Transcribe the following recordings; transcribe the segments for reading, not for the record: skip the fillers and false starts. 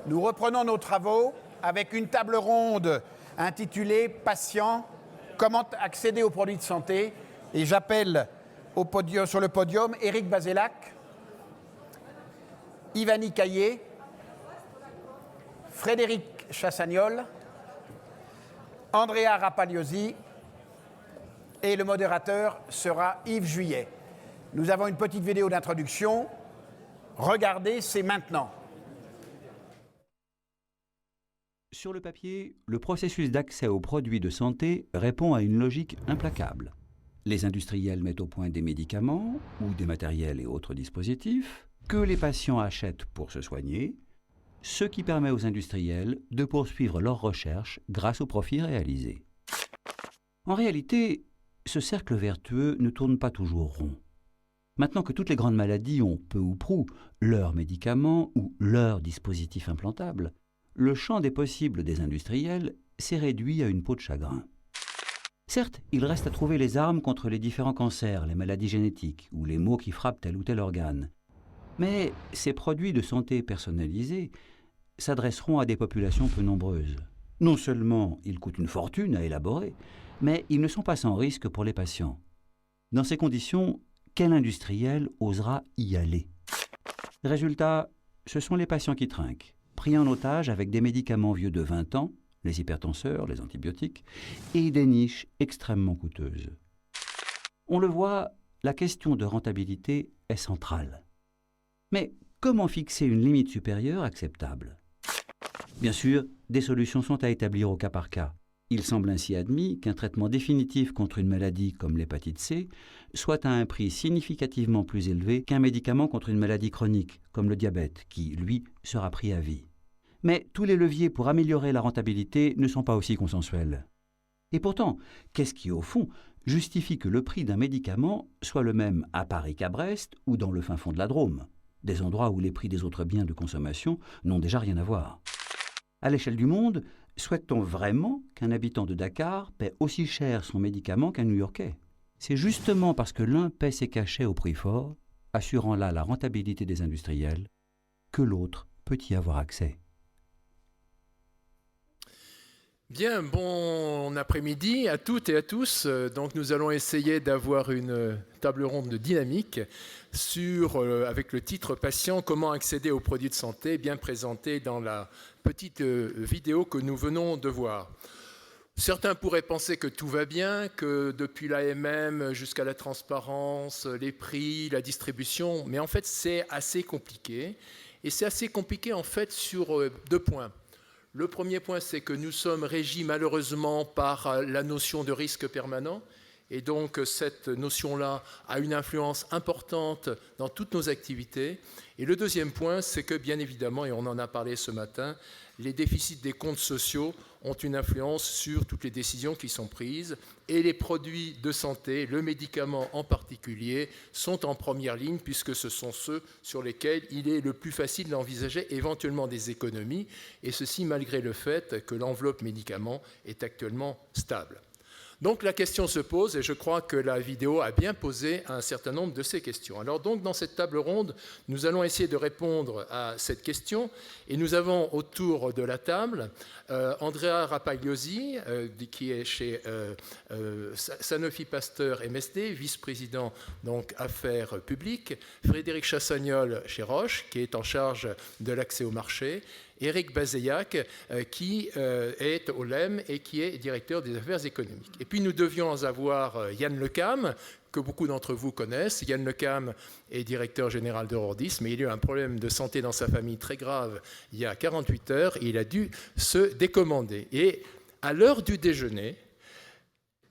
Nous reprenons nos travaux avec une table ronde intitulée « Patients, comment accéder aux produits de santé ?» et j'appelle sur le podium Éric Bazeilhac, Ivani Caillé, Frédéric Chassagnol, Andrea Rapagliosi et le modérateur sera Yves Juillet. Nous avons une petite vidéo d'introduction. Regardez, c'est maintenant. Sur le papier, le processus d'accès aux produits de santé répond à une logique implacable. Les industriels mettent au point des médicaments ou des matériels et autres dispositifs que les patients achètent pour se soigner, ce qui permet aux industriels de poursuivre leurs recherches grâce aux profits réalisés. En réalité, ce cercle vertueux ne tourne pas toujours rond. Maintenant que toutes les grandes maladies ont peu ou prou leurs médicaments ou leurs dispositifs implantables, le champ des possibles des industriels s'est réduit à une peau de chagrin. Certes, il reste à trouver les armes contre les différents cancers, les maladies génétiques ou les maux qui frappent tel ou tel organe. Mais ces produits de santé personnalisés s'adresseront à des populations peu nombreuses. Non seulement ils coûtent une fortune à élaborer, mais ils ne sont pas sans risque pour les patients. Dans ces conditions, quel industriel osera y aller? Résultat, ce sont les patients qui trinquent, pris en otage avec des médicaments vieux de 20 ans, les hypertenseurs, les antibiotiques, et des niches extrêmement coûteuses. On le voit, la question de rentabilité est centrale. Mais comment fixer une limite supérieure acceptable? Bien sûr, des solutions sont à établir au cas par cas. Il semble ainsi admis qu'un traitement définitif contre une maladie comme l'hépatite C soit à un prix significativement plus élevé qu'un médicament contre une maladie chronique comme le diabète, qui, lui, sera pris à vie. Mais tous les leviers pour améliorer la rentabilité ne sont pas aussi consensuels. Et pourtant, qu'est-ce qui, au fond, justifie que le prix d'un médicament soit le même à Paris qu'à Brest ou dans le fin fond de la Drôme, des endroits où les prix des autres biens de consommation n'ont déjà rien à voir? À l'échelle du monde, souhaite-t-on vraiment qu'un habitant de Dakar paie aussi cher son médicament qu'un New-Yorkais? C'est justement parce que l'un paie ses cachets au prix fort, assurant là la rentabilité des industriels, que l'autre peut y avoir accès. Bien, bon après-midi à toutes et à tous. Donc nous allons essayer d'avoir une table ronde dynamique avec le titre « Patient, comment accéder aux produits de santé » bien présenté dans la petite vidéo que nous venons de voir. Certains pourraient penser que tout va bien, que depuis l'AMM jusqu'à la transparence, les prix, la distribution, mais en fait c'est assez compliqué. Et c'est assez compliqué en fait sur 2 points. Le premier point, c'est que nous sommes régis malheureusement par la notion de risque permanent. Et donc cette notion-là a une influence importante dans toutes nos activités. Et le deuxième point, c'est que bien évidemment, et on en a parlé ce matin, les déficits des comptes sociaux ont une influence sur toutes les décisions qui sont prises. Et les produits de santé, le médicament en particulier, sont en première ligne puisque ce sont ceux sur lesquels il est le plus facile d'envisager éventuellement des économies. Et ceci malgré le fait que l'enveloppe médicament est actuellement stable. Donc la question se pose, et je crois que la vidéo a bien posé un certain nombre de ces questions. Alors donc dans cette table ronde, nous allons essayer de répondre à cette question, et nous avons autour de la table Andrea Rapagliosi, qui est chez Sanofi Pasteur MSD, vice-président donc affaires publiques, Frédéric Chassagnol chez Roche, qui est en charge de l'accès au marché, Éric Bazeilhac, qui est au LEM et qui est directeur des affaires économiques. Et puis nous devions avoir Yann Lecam, que beaucoup d'entre vous connaissent. Yann Lecam est directeur général d'Eurordis, mais il a eu un problème de santé dans sa famille très grave il y a 48 heures et il a dû se décommander. Et à l'heure du déjeuner,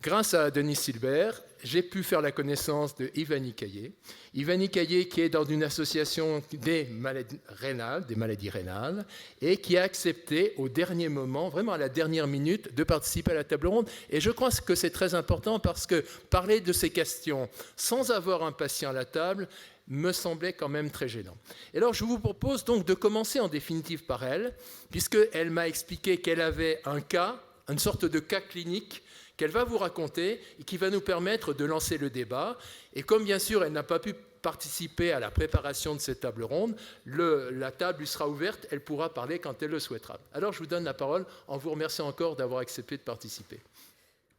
grâce à Denis Silbert, j'ai pu faire la connaissance de Ivani Caillé. Ivani Caillé qui est dans une association des maladies rénales et qui a accepté au dernier moment, vraiment à la dernière minute, de participer à la table ronde. Et je crois que c'est très important parce que parler de ces questions sans avoir un patient à la table me semblait quand même très gênant. Et alors je vous propose donc de commencer en définitive par elle, puisqu'elle m'a expliqué qu'elle avait un cas, une sorte de cas clinique qu'elle va vous raconter et qui va nous permettre de lancer le débat. Et comme bien sûr elle n'a pas pu participer à la préparation de cette table ronde. La table lui sera ouverte, elle pourra parler quand elle le souhaitera. Alors je vous donne la parole en vous remerciant encore d'avoir accepté de participer.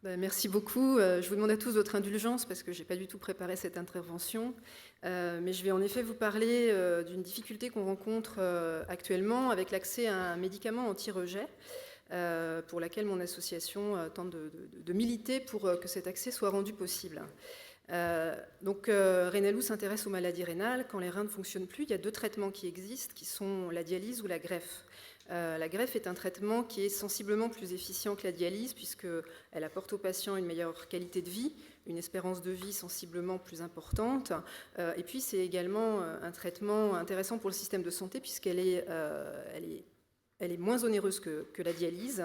Merci beaucoup. Je vous demande à tous votre indulgence parce que je n'ai pas du tout préparé cette intervention. Mais je vais en effet vous parler d'une difficulté qu'on rencontre actuellement avec l'accès à un médicament anti-rejet pour laquelle mon association tente de militer pour que cet accès soit rendu possible. Renalou s'intéresse aux maladies rénales. Quand les reins ne fonctionnent plus, il y a 2 traitements qui existent, qui sont la dialyse ou la greffe. La greffe est un traitement qui est sensiblement plus efficient que la dialyse puisqu'elle apporte aux patients une meilleure qualité de vie, une espérance de vie sensiblement plus importante. Et puis c'est également un traitement intéressant pour le système de santé puisqu'elle est moins onéreuse que la dialyse.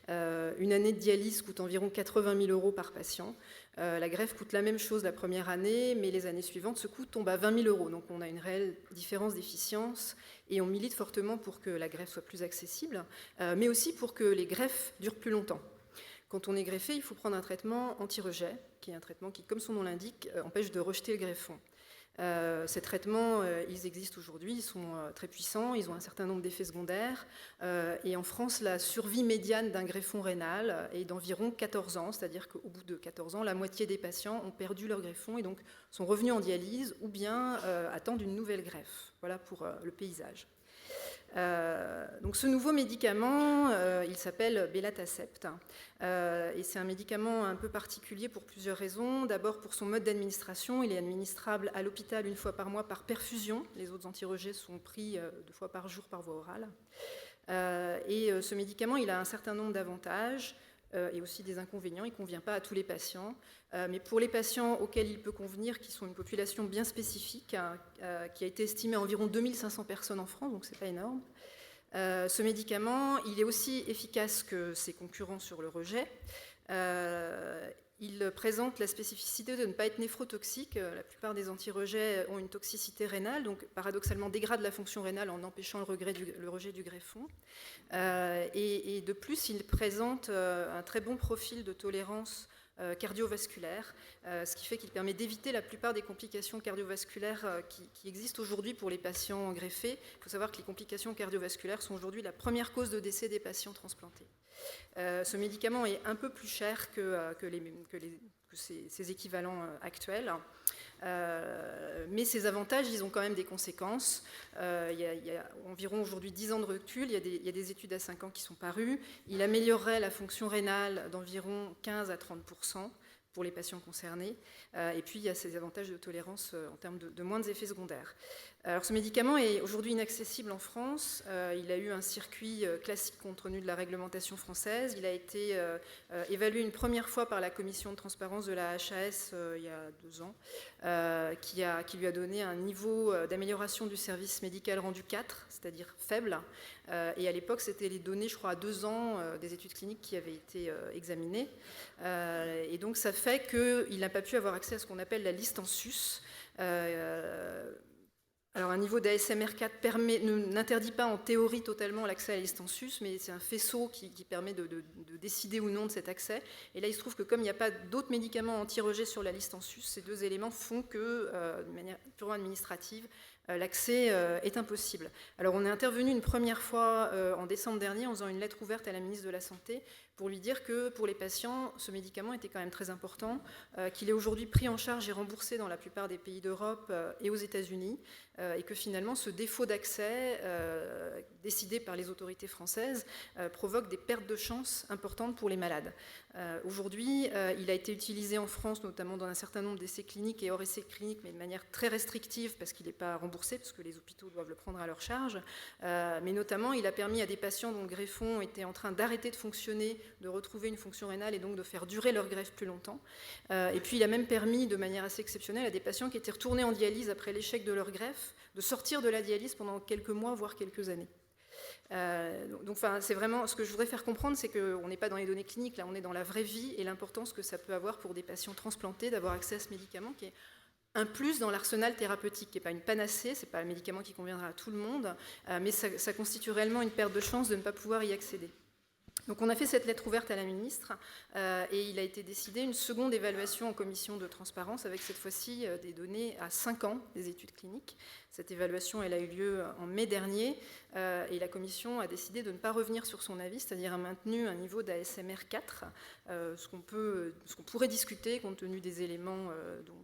Une année de dialyse coûte environ 80 000 € par patient. La greffe coûte la même chose la première année, mais les années suivantes, ce coût tombe à 20 000 €. Donc on a une réelle différence d'efficience et on milite fortement pour que la greffe soit plus accessible, mais aussi pour que les greffes durent plus longtemps. Quand on est greffé, il faut prendre un traitement anti-rejet, qui est un traitement qui, comme son nom l'indique, empêche de rejeter le greffon. Ces traitements, ils existent aujourd'hui, ils sont très puissants, ils ont un certain nombre d'effets secondaires. Et en France, la survie médiane d'un greffon rénal est d'environ 14 ans, c'est-à-dire qu'au bout de 14 ans, la moitié des patients ont perdu leur greffon et donc sont revenus en dialyse ou bien attendent une nouvelle greffe. Voilà pour le paysage. Donc ce nouveau médicament, il s'appelle Belatacept et c'est un médicament un peu particulier pour plusieurs raisons. D'abord pour son mode d'administration, il est administrable à l'hôpital 1 fois par mois par perfusion. Les autres antirejets sont pris 2 fois par jour par voie orale. Ce médicament, il a un certain nombre d'avantages et aussi des inconvénients. Il ne convient pas à tous les patients. Mais pour les patients auxquels il peut convenir, qui sont une population bien spécifique, qui a été estimée à environ 2500 personnes en France, donc ce n'est pas énorme. Ce médicament, il est aussi efficace que ses concurrents sur le rejet. Il présente la spécificité de ne pas être néphrotoxique. La plupart des anti-rejets ont une toxicité rénale, donc paradoxalement dégrade la fonction rénale en empêchant le rejet du greffon. Et de plus, il présente un très bon profil de tolérance cardiovasculaire, ce qui fait qu'il permet d'éviter la plupart des complications cardiovasculaires qui existent aujourd'hui pour les patients greffés. Il faut savoir que les complications cardiovasculaires sont aujourd'hui la première cause de décès des patients transplantés. Ce médicament est un peu plus cher que ses équivalents actuels. Mais ces avantages, ils ont quand même des conséquences. Il y a environ aujourd'hui 10 ans de recul, il y a des études à 5 ans qui sont parues. Il améliorerait la fonction rénale d'environ 15 à 30% pour les patients concernés. Et puis, il y a ces avantages de tolérance en termes de moindres effets secondaires. Alors, ce médicament est aujourd'hui inaccessible en France. Il a eu un circuit classique compte tenu de la réglementation française. Il a été évalué une première fois par la commission de transparence de la HAS il y a 2 ans, qui lui a donné un niveau d'amélioration du service médical rendu 4, c'est-à-dire faible. Et à l'époque, c'était les données, je crois, à 2 ans des études cliniques qui avaient été examinées. Et donc, ça fait qu'il n'a pas pu avoir accès à ce qu'on appelle la liste en sus. Alors un niveau d'ASMR4 n'interdit pas en théorie totalement l'accès à la liste en sus, mais c'est un faisceau qui permet de décider ou non de cet accès. Et là, il se trouve que comme il n'y a pas d'autres médicaments anti-rejet sur la liste en sus, ces 2 éléments font que, de manière purement administrative, l'accès est impossible. Alors on est intervenu une première fois en décembre dernier en faisant une lettre ouverte à la ministre de la Santé pour lui dire que pour les patients, ce médicament était quand même très important, qu'il est aujourd'hui pris en charge et remboursé dans la plupart des pays d'Europe et aux États-Unis, et que finalement ce défaut d'accès décidé par les autorités françaises provoque des pertes de chance importantes pour les malades. Aujourd'hui, il a été utilisé en France, notamment dans un certain nombre d'essais cliniques et hors essais cliniques, mais de manière très restrictive parce qu'il n'est pas remboursé, parce que les hôpitaux doivent le prendre à leur charge. Mais notamment, il a permis à des patients dont le greffon était en train d'arrêter de fonctionner, de retrouver une fonction rénale et donc de faire durer leur greffe plus longtemps. Et puis, il a même permis, de manière assez exceptionnelle, à des patients qui étaient retournés en dialyse après l'échec de leur greffe, de sortir de la dialyse pendant quelques mois, voire quelques années. Donc, c'est vraiment ce que je voudrais faire comprendre, c'est qu'on n'est pas dans les données cliniques, là, on est dans la vraie vie et l'importance que ça peut avoir pour des patients transplantés d'avoir accès à ce médicament qui est un plus dans l'arsenal thérapeutique, qui n'est pas une panacée, ce n'est pas un médicament qui conviendra à tout le monde, mais ça constitue réellement une perte de chance de ne pas pouvoir y accéder. Donc on a fait cette lettre ouverte à la ministre et il a été décidé une seconde évaluation en commission de transparence avec cette fois-ci des données à 5 ans des études cliniques. Cette évaluation, elle a eu lieu en mai dernier et la commission a décidé de ne pas revenir sur son avis, c'est-à-dire a maintenu un niveau d'ASMR 4, ce qu'on pourrait discuter compte tenu des éléments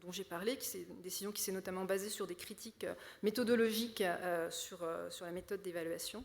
dont j'ai parlé, c'est une décision qui s'est notamment basée sur des critiques méthodologiques sur la méthode d'évaluation.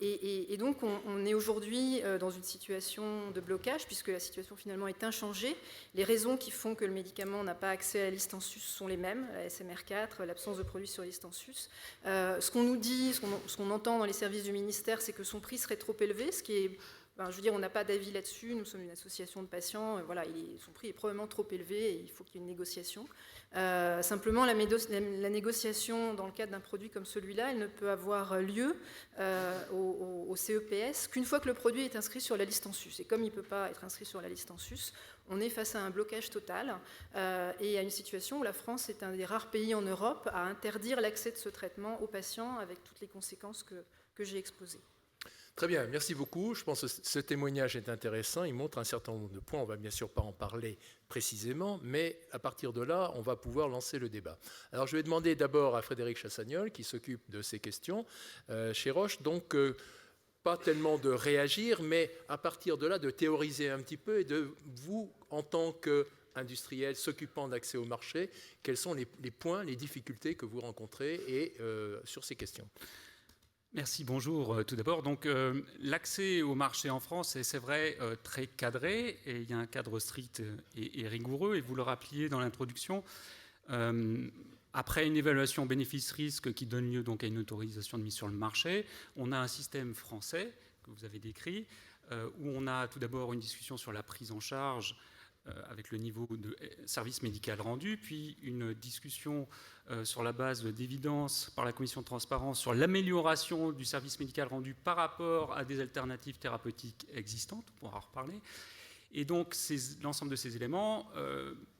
Et donc on est aujourd'hui dans une situation de blocage puisque la situation finalement est inchangée. Les raisons qui font que le médicament n'a pas accès à la liste en sus sont les mêmes, la SMR4, l'absence de produits sur liste en sus. Ce qu'on nous dit, ce qu'on entend dans les services du ministère, c'est que son prix serait trop élevé, ce qui est... je veux dire, on n'a pas d'avis là-dessus, nous sommes une association de patients, voilà, son prix est probablement trop élevé et il faut qu'il y ait une négociation. Simplement, la négociation dans le cadre d'un produit comme celui-là, elle ne peut avoir lieu au CEPS qu'une fois que le produit est inscrit sur la liste en sus. Et comme il ne peut pas être inscrit sur la liste en sus, on est face à un blocage total et à une situation où la France est un des rares pays en Europe à interdire l'accès de ce traitement aux patients avec toutes les conséquences que j'ai exposées. Très bien, merci beaucoup. Je pense que ce témoignage est intéressant. Il montre un certain nombre de points. On ne va bien sûr pas en parler précisément, mais à partir de là, on va pouvoir lancer le débat. Alors, je vais demander d'abord à Frédéric Chassagnol, qui s'occupe de ces questions chez Roche. Donc, pas tellement de réagir, mais à partir de là, de théoriser un petit peu et de vous, en tant qu'industriel s'occupant d'accès au marché, quels sont les points, les difficultés que vous rencontrez et sur ces questions. Merci, bonjour tout d'abord. Donc l'accès au marché en France est, c'est vrai, très cadré et il y a un cadre strict et rigoureux et vous le rappeliez dans l'introduction. Après une évaluation bénéfice-risque qui donne lieu donc à une autorisation de mise sur le marché, on a un système français que vous avez décrit où on a tout d'abord une discussion sur la prise en charge avec le niveau de service médical rendu, puis une discussion sur la base d'évidence par la commission de transparence sur l'amélioration du service médical rendu par rapport à des alternatives thérapeutiques existantes, on pourra en reparler. Et donc l'ensemble de ces éléments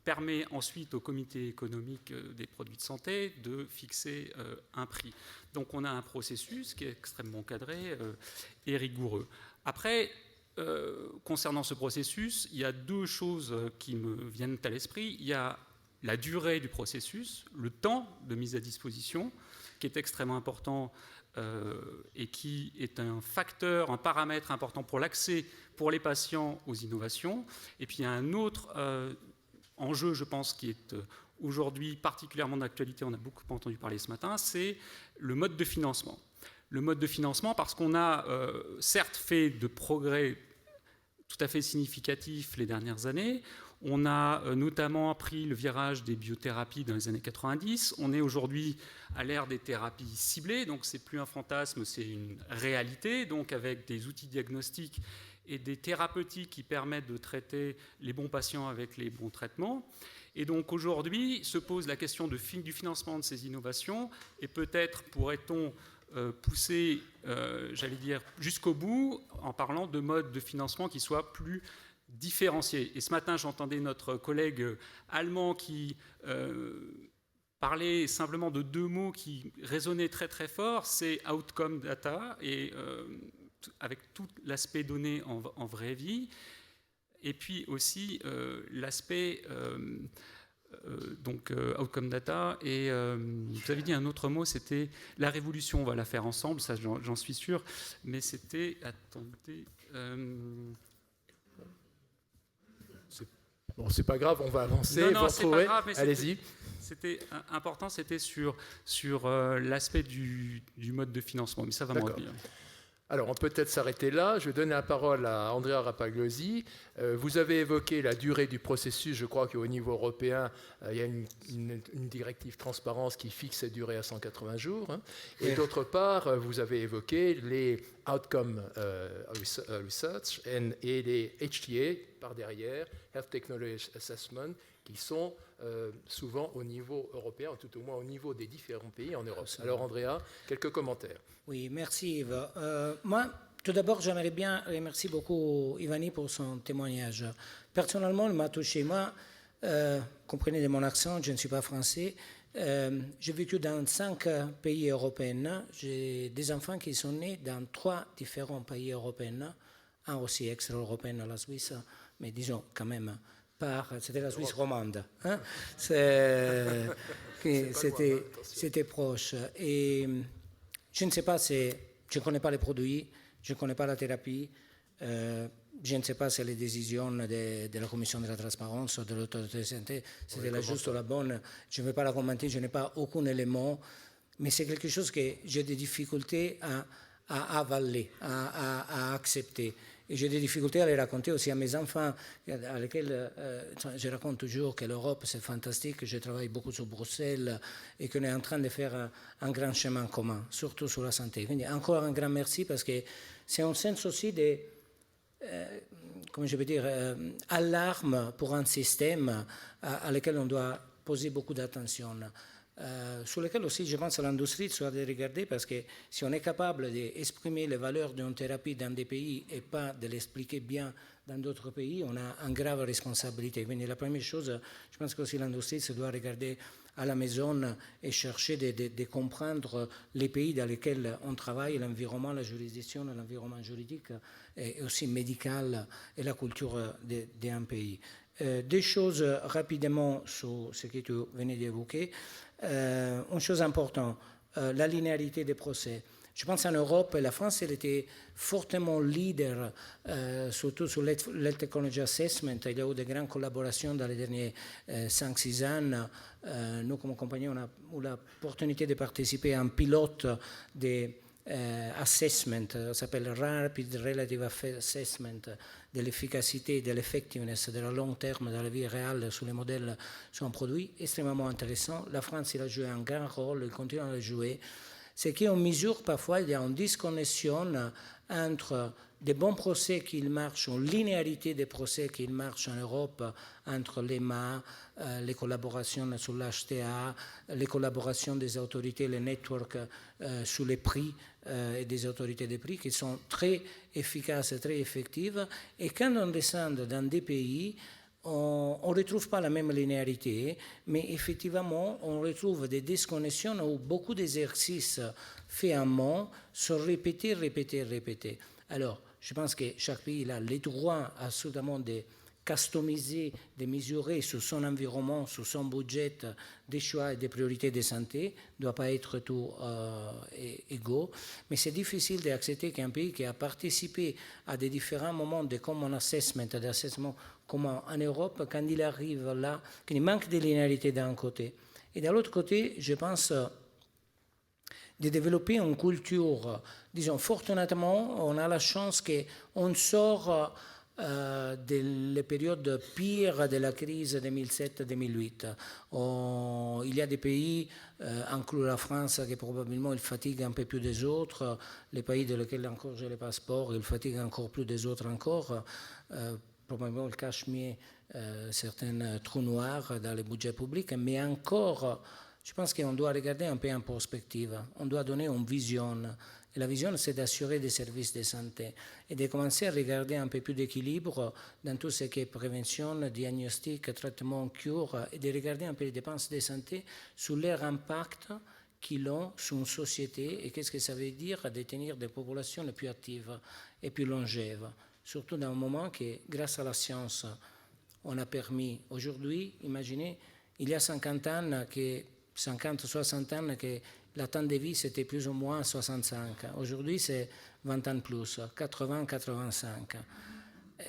permet ensuite au comité économique des produits de santé de fixer un prix. Donc on a un processus qui est extrêmement cadré et rigoureux. Après, concernant ce processus, il y a deux choses qui me viennent à l'esprit. Il y a la durée du processus, le temps de mise à disposition, qui est extrêmement important et qui est un facteur, un paramètre important pour l'accès pour les patients aux innovations. Et puis il y a un autre enjeu, je pense, qui est aujourd'hui particulièrement d'actualité, on a beaucoup entendu parler ce matin, c'est le mode de financement. Le mode de financement, parce qu'on a certes fait de progrès tout à fait significatifs les dernières années. On a notamment pris le virage des biothérapies dans les années 90. On est aujourd'hui à l'ère des thérapies ciblées, donc c'est plus un fantasme, c'est une réalité, donc avec des outils diagnostiques et des thérapeutiques qui permettent de traiter les bons patients avec les bons traitements. Et donc aujourd'hui se pose la question du financement de ces innovations et peut-être pourrait-on pousser, j'allais dire, jusqu'au bout en parlant de modes de financement qui soient plus différenciés. Et ce matin, j'entendais notre collègue allemand qui parlait simplement de deux mots qui résonnaient très très fort, c'est « outcome data » et avec tout l'aspect donné en vraie vie, et puis aussi l'aspect outcome data, et vous avez dit un autre mot, c'était la révolution, on va la faire ensemble, ça j'en suis sûr, mais c'était, attendez... Bon, c'est pas grave, on va avancer, non, vous c'est pas retrouverez, grave, mais allez-y. C'était important, c'était sur l'aspect du mode de financement, mais ça va me revenir. Alors, on peut peut-être s'arrêter là. Je vais donner la parole à Andrea Rapagliosi. Vous avez évoqué la durée du processus. Je crois qu'au niveau européen, il y a une directive transparence qui fixe cette durée à 180 jours. Hein. Et d'autre part, vous avez évoqué les outcome research et les HTA par derrière, Health Technology Assessment, qui sont souvent au niveau européen, ou tout au moins au niveau des différents pays en Europe. Absolument. Alors, Andrea, quelques commentaires. Oui, merci Yves. Moi, tout d'abord, j'aimerais bien remercier beaucoup Ivani pour son témoignage. Personnellement, il m'a touché. Moi, comprenez de mon accent, je ne suis pas français. J'ai vécu dans 5 pays européens. J'ai des enfants qui sont nés dans 3 différents pays européens, un aussi extra-européen, la Suisse, mais disons quand même, c'était la Suisse romande. Hein? C'était proche. Et je ne sais pas, je ne connais pas les produits, je ne connais pas la thérapie. Je ne sais pas si les décisions de la Commission de la transparence ou de l'autorité de santé, c'était la juste ou la bonne. Je ne vais pas la commenter, je n'ai pas aucun élément, mais c'est quelque chose que j'ai des difficultés à avaler, à accepter. Et j'ai des difficultés à les raconter aussi à mes enfants, à lesquels je raconte toujours que l'Europe, c'est fantastique, que je travaille beaucoup sur Bruxelles et qu'on est en train de faire un grand chemin commun, surtout sur la santé. Donc, encore un grand merci parce que c'est un sens aussi de... comment je peux dire, alarme pour un système à lequel on doit poser beaucoup d'attention. Sur lequel aussi, je pense, à l'industrie doit regarder parce que si on est capable d'exprimer les valeurs d'une thérapie dans des pays et pas de l'expliquer bien dans d'autres pays, on a une grave responsabilité. Donc, la première chose, je pense que aussi l'industrie se doit regarder à la maison et chercher de comprendre les pays dans lesquels on travaille, l'environnement, la juridiction, l'environnement juridique et aussi médical et la culture d'un pays. Des choses rapidement sur ce que tu venais d'évoquer. Une chose importante, la linéarité des procès. Je pense en Europe, la France, elle était fortement leader, surtout sur l'Health Technology Assessment. Il y a eu de grandes collaborations dans les derniers 5-6 ans. Nous, comme compagnie, on a eu l'opportunité de participer à un pilote d'assessment, ça s'appelle Rapid Relative Assessment, de l'efficacité, de l'effectiveness, de la long terme dans la vie réelle sur les modèles sur un produit, extrêmement intéressant. La France, il a joué un grand rôle, il continue à le jouer. C'est qu'on mesure parfois, il y a une disconnexion entre des bons procès qui marchent, une linéarité des procès qui marchent en Europe entre l'EMA, les collaborations sur l'HTA, les collaborations des autorités, les networks sur les prix et des autorités des prix qui sont très efficaces et très effectives. Et quand on descend dans des pays, on ne retrouve pas la même linéarité, mais effectivement, on retrouve des disconnexions où beaucoup d'exercices faits en amont sont répétés. Alors, je pense que chaque pays a le droit absolument de customiser, de mesurer sur son environnement, sur son budget, des choix et des priorités de santé. Ne doit pas être tout égaux. Mais c'est difficile d'accepter qu'un pays qui a participé à des différents moments de common assessment, d'assessment commun en Europe, quand il arrive là, qu'il manque de linéarité d'un côté. Et de l'autre côté, je pense de développer une culture, disons, fortunément, on a la chance qu'on sort des périodes pires de la crise 2007-2008. Il y a des pays, inclus la France, qui probablement ils fatiguent un peu plus des autres. Les pays dans lesquels encore j'ai le passeport, ils fatiguent encore plus des autres encore. Probablement le Cachemire, certains trous noirs dans les budgets publics, mais encore, je pense qu'on doit regarder un peu en perspective. On doit donner une vision. Et la vision, c'est d'assurer des services de santé et de commencer à regarder un peu plus d'équilibre dans tout ce qui est prévention, diagnostic, traitement, cure, et de regarder un peu les dépenses de santé sur leur impact qu'ils ont sur une société et qu'est-ce que ça veut dire de tenir des populations les plus actives et plus longèves. Surtout dans un moment que, grâce à la science, on a permis. Aujourd'hui, imaginez, il y a 50 ans, 60 ans, que la temps de vie, c'était plus ou moins 65. Aujourd'hui, c'est 20 ans de plus, 80, 85.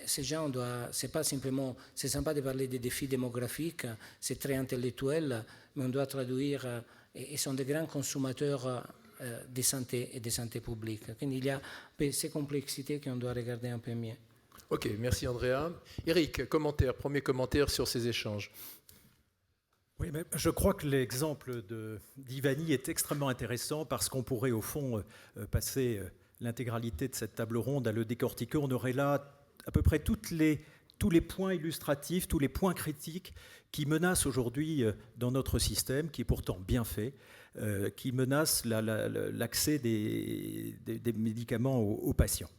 Ces gens c'est pas simplement, c'est sympa de parler des défis démographiques, c'est très intellectuel, mais on doit traduire, et sont des grands consommateurs de santé et de santé publique. Donc, il y a ces complexités qu'on doit regarder un peu mieux. Ok, merci Andrea. Eric, premier commentaire sur ces échanges. Oui, mais je crois que l'exemple d'Ivani est extrêmement intéressant parce qu'on pourrait au fond passer l'intégralité de cette table ronde à le décortiquer. On aurait là à peu près tous les points illustratifs, tous les points critiques qui menacent aujourd'hui dans notre système, qui est pourtant bien fait, qui menacent l'accès des médicaments aux patients.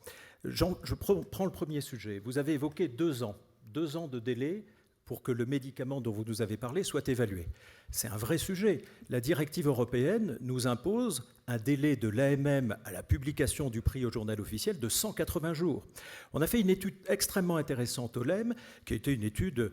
Je prends le premier sujet. Vous avez évoqué 2 ans de délai pour que le médicament dont vous nous avez parlé soit évalué. C'est un vrai sujet. La directive européenne nous impose un délai de l'AMM à la publication du prix au journal officiel de 180 jours. On a fait une étude extrêmement intéressante au LEM, qui a été une étude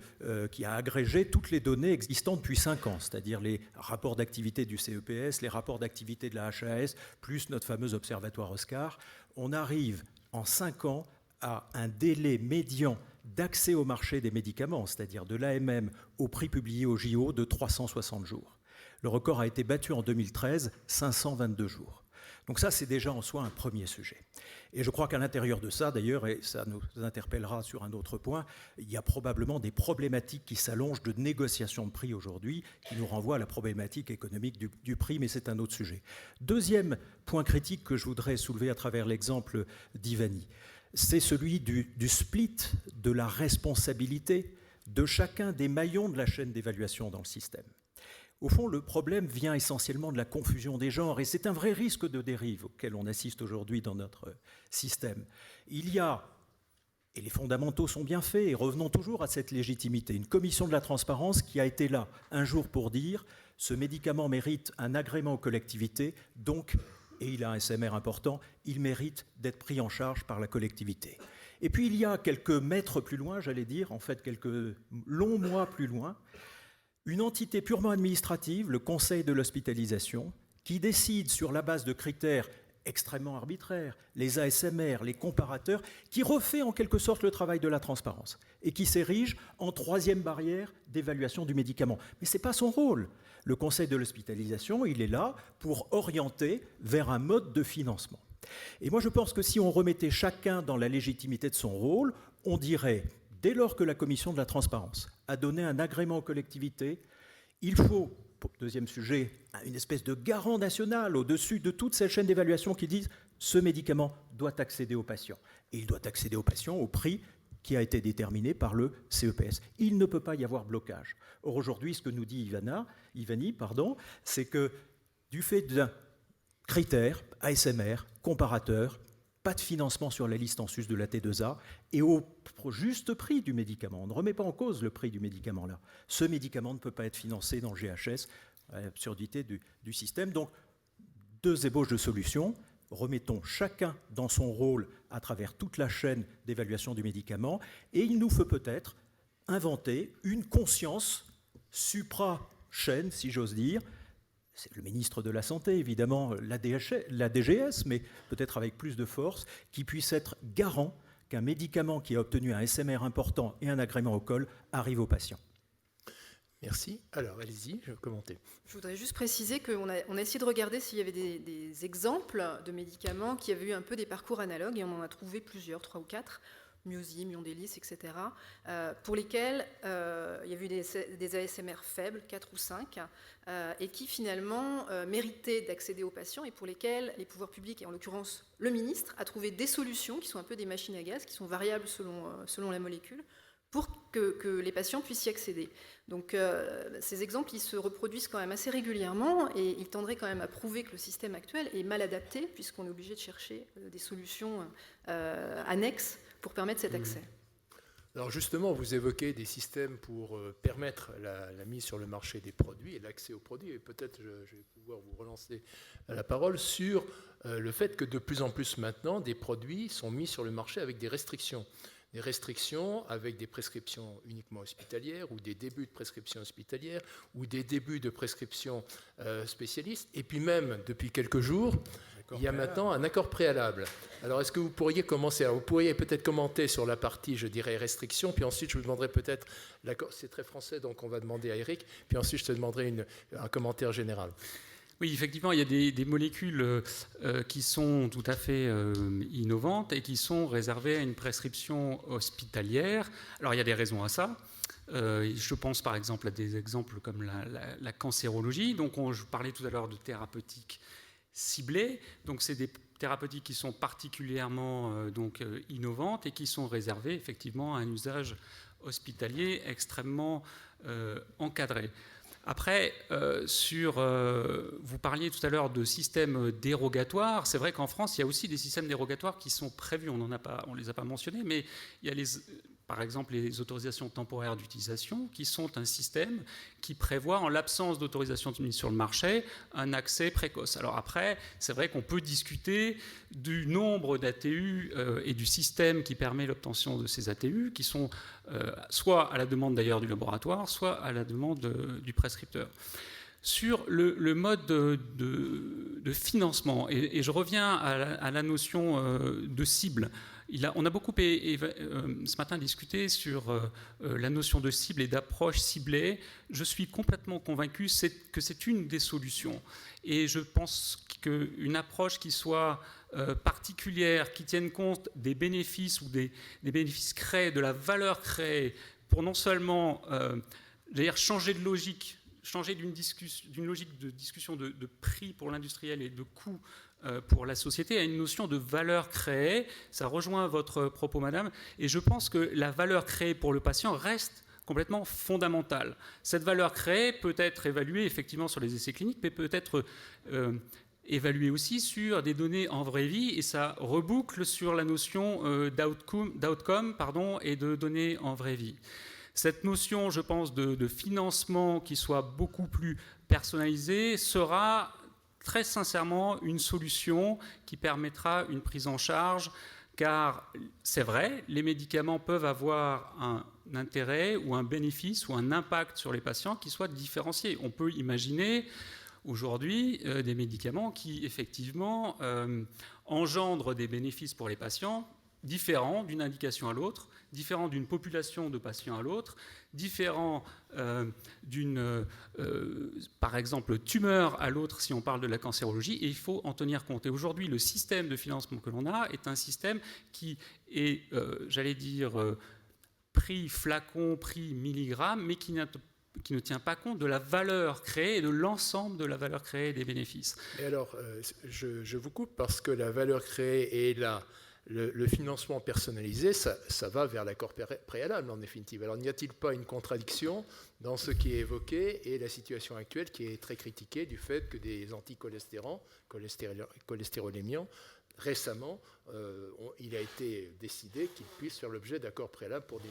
qui a agrégé toutes les données existantes depuis 5 ans, c'est-à-dire les rapports d'activité du CEPS, les rapports d'activité de la HAS, plus notre fameux observatoire Oscar. On arrive en 5 ans à un délai médian d'accès au marché des médicaments, c'est-à-dire de l'AMM au prix publié au JO, de 360 jours. Le record a été battu en 2013, 522 jours. Donc ça, c'est déjà en soi un premier sujet. Et je crois qu'à l'intérieur de ça, d'ailleurs, et ça nous interpellera sur un autre point, il y a probablement des problématiques qui s'allongent de négociation de prix aujourd'hui, qui nous renvoient à la problématique économique du prix, mais c'est un autre sujet. Deuxième point critique que je voudrais soulever à travers l'exemple d'Ivani, c'est celui du split de la responsabilité de chacun des maillons de la chaîne d'évaluation dans le système. Au fond, le problème vient essentiellement de la confusion des genres, et c'est un vrai risque de dérive auquel on assiste aujourd'hui dans notre système. Il y a, et les fondamentaux sont bien faits, et revenons toujours à cette légitimité, une commission de la transparence qui a été là un jour pour dire « ce médicament mérite un agrément aux collectivités, donc… » et il a un SMR important, il mérite d'être pris en charge par la collectivité. Et puis il y a quelques mètres plus loin, j'allais dire, en fait quelques longs mois plus loin, une entité purement administrative, le Conseil de l'hospitalisation, qui décide sur la base de critères extrêmement arbitraires, les ASMR, les comparateurs, qui refait en quelque sorte le travail de la transparence et qui s'érige en troisième barrière d'évaluation du médicament. Mais ce n'est pas son rôle. Le Conseil de l'hospitalisation, il est là pour orienter vers un mode de financement. Et moi, je pense que si on remettait chacun dans la légitimité de son rôle, on dirait, dès lors que la Commission de la transparence a donné un agrément aux collectivités, il faut, deuxième sujet, une espèce de garant national au-dessus de toute cette chaîne d'évaluation qui dit ce médicament doit accéder aux patients. Et il doit accéder aux patients au prix qui a été déterminé par le CEPS. Il ne peut pas y avoir blocage. Or, aujourd'hui, ce que nous dit Ivani, c'est que du fait d'un critère, ASMR, comparateur, pas de financement sur la liste en sus de la T2A, et au juste prix du médicament, on ne remet pas en cause le prix du médicament là, ce médicament ne peut pas être financé dans le GHS, l'absurdité du système. Donc, deux ébauches de solutions. Remettons chacun dans son rôle à travers toute la chaîne d'évaluation du médicament, et il nous faut peut-être inventer une conscience supra-chaîne, si j'ose dire. C'est le ministre de la Santé, évidemment, la DGS, mais peut-être avec plus de force, qui puisse être garant qu'un médicament qui a obtenu un SMR important et un agrément au col arrive aux patients. Merci. Alors, allez-y, je vais commenter. Je voudrais juste préciser qu'on a essayé de regarder s'il y avait des exemples de médicaments qui avaient eu un peu des parcours analogues, et on en a trouvé plusieurs, 3 ou 4, Myosim, Yondelis, etc., pour lesquels il y avait eu des ASMR faibles, 4 ou 5, et qui finalement méritaient d'accéder aux patients, et pour lesquels les pouvoirs publics, et en l'occurrence le ministre, a trouvé des solutions qui sont un peu des machines à gaz, qui sont variables selon la molécule, pour que les patients puissent y accéder. Donc ces exemples, ils se reproduisent quand même assez régulièrement, et ils tendraient quand même à prouver que le système actuel est mal adapté, puisqu'on est obligé de chercher des solutions annexes pour permettre cet accès. Alors justement, vous évoquez des systèmes pour permettre la mise sur le marché des produits et l'accès aux produits, et peut-être je vais pouvoir vous relancer la parole sur le fait que de plus en plus maintenant, des produits sont mis sur le marché avec des restrictions. Des restrictions avec des prescriptions uniquement hospitalières, ou des débuts de prescription hospitalière, ou des débuts de prescription spécialiste, et puis même, depuis quelques jours, il y a maintenant un accord préalable. Alors, est-ce que vous pourriez commencer? Alors, vous pourriez peut-être commenter sur la partie, je dirais, restriction, puis ensuite, je vous demanderai peut-être, c'est très français, donc on va demander à Eric, puis ensuite, je te demanderai un commentaire général. Oui, effectivement, il y a des molécules qui sont tout à fait innovantes et qui sont réservées à une prescription hospitalière. Alors, il y a des raisons à ça. Je pense par exemple à des exemples comme la cancérologie. Donc, je parlais tout à l'heure de thérapeutiques ciblées. Donc, c'est des thérapeutiques qui sont particulièrement innovantes et qui sont réservées effectivement à un usage hospitalier extrêmement encadré. Après, vous parliez tout à l'heure de systèmes dérogatoires. C'est vrai qu'en France, il y a aussi des systèmes dérogatoires qui sont prévus. On ne les a pas mentionnés, mais il y a par exemple les autorisations temporaires d'utilisation, qui sont un système qui prévoit, en l'absence d'autorisation de mise sur le marché, un accès précoce. Alors après, c'est vrai qu'on peut discuter du nombre d'ATU et du système qui permet l'obtention de ces ATU, qui sont soit à la demande d'ailleurs du laboratoire, soit à la demande du prescripteur. Sur le mode de financement, et je reviens à la notion de cible. On a beaucoup ce matin discuté sur la notion de cible et d'approche ciblée. Je suis complètement convaincu que c'est une des solutions. Et je pense qu'une approche qui soit particulière, qui tienne compte des bénéfices ou des bénéfices créés, de la valeur créée, pour non seulement changer de logique, changer d'une logique de discussion de prix pour l'industriel et de coût pour la société à une notion de valeur créée. Ça rejoint votre propos, madame, et je pense que la valeur créée pour le patient reste complètement fondamentale. Cette valeur créée peut être évaluée effectivement sur les essais cliniques, mais peut être évaluée aussi sur des données en vraie vie, et ça reboucle sur la notion d'outcome et de données en vraie vie. Cette notion, je pense, de financement qui soit beaucoup plus personnalisé sera très sincèrement une solution qui permettra une prise en charge, car c'est vrai, les médicaments peuvent avoir un intérêt ou un bénéfice ou un impact sur les patients qui soit différencié. On peut imaginer aujourd'hui des médicaments qui effectivement engendrent des bénéfices pour les patients différents d'une indication à l'autre, différents d'une population de patients à l'autre, différents par exemple, tumeur à l'autre si on parle de la cancérologie, et il faut en tenir compte. Et aujourd'hui, le système de financement que l'on a est un système qui est, prix flacon, prix milligramme, mais qui ne tient pas compte de la valeur créée et de l'ensemble de la valeur créée et des bénéfices. Et alors, je vous coupe parce que la valeur créée et le financement personnalisé, ça va vers l'accord préalable en définitive. Alors n'y a-t-il pas une contradiction dans ce qui est évoqué et la situation actuelle qui est très critiquée du fait que des anticholestérolémiants, récemment, il a été décidé qu'ils puissent faire l'objet d'accords préalables pour de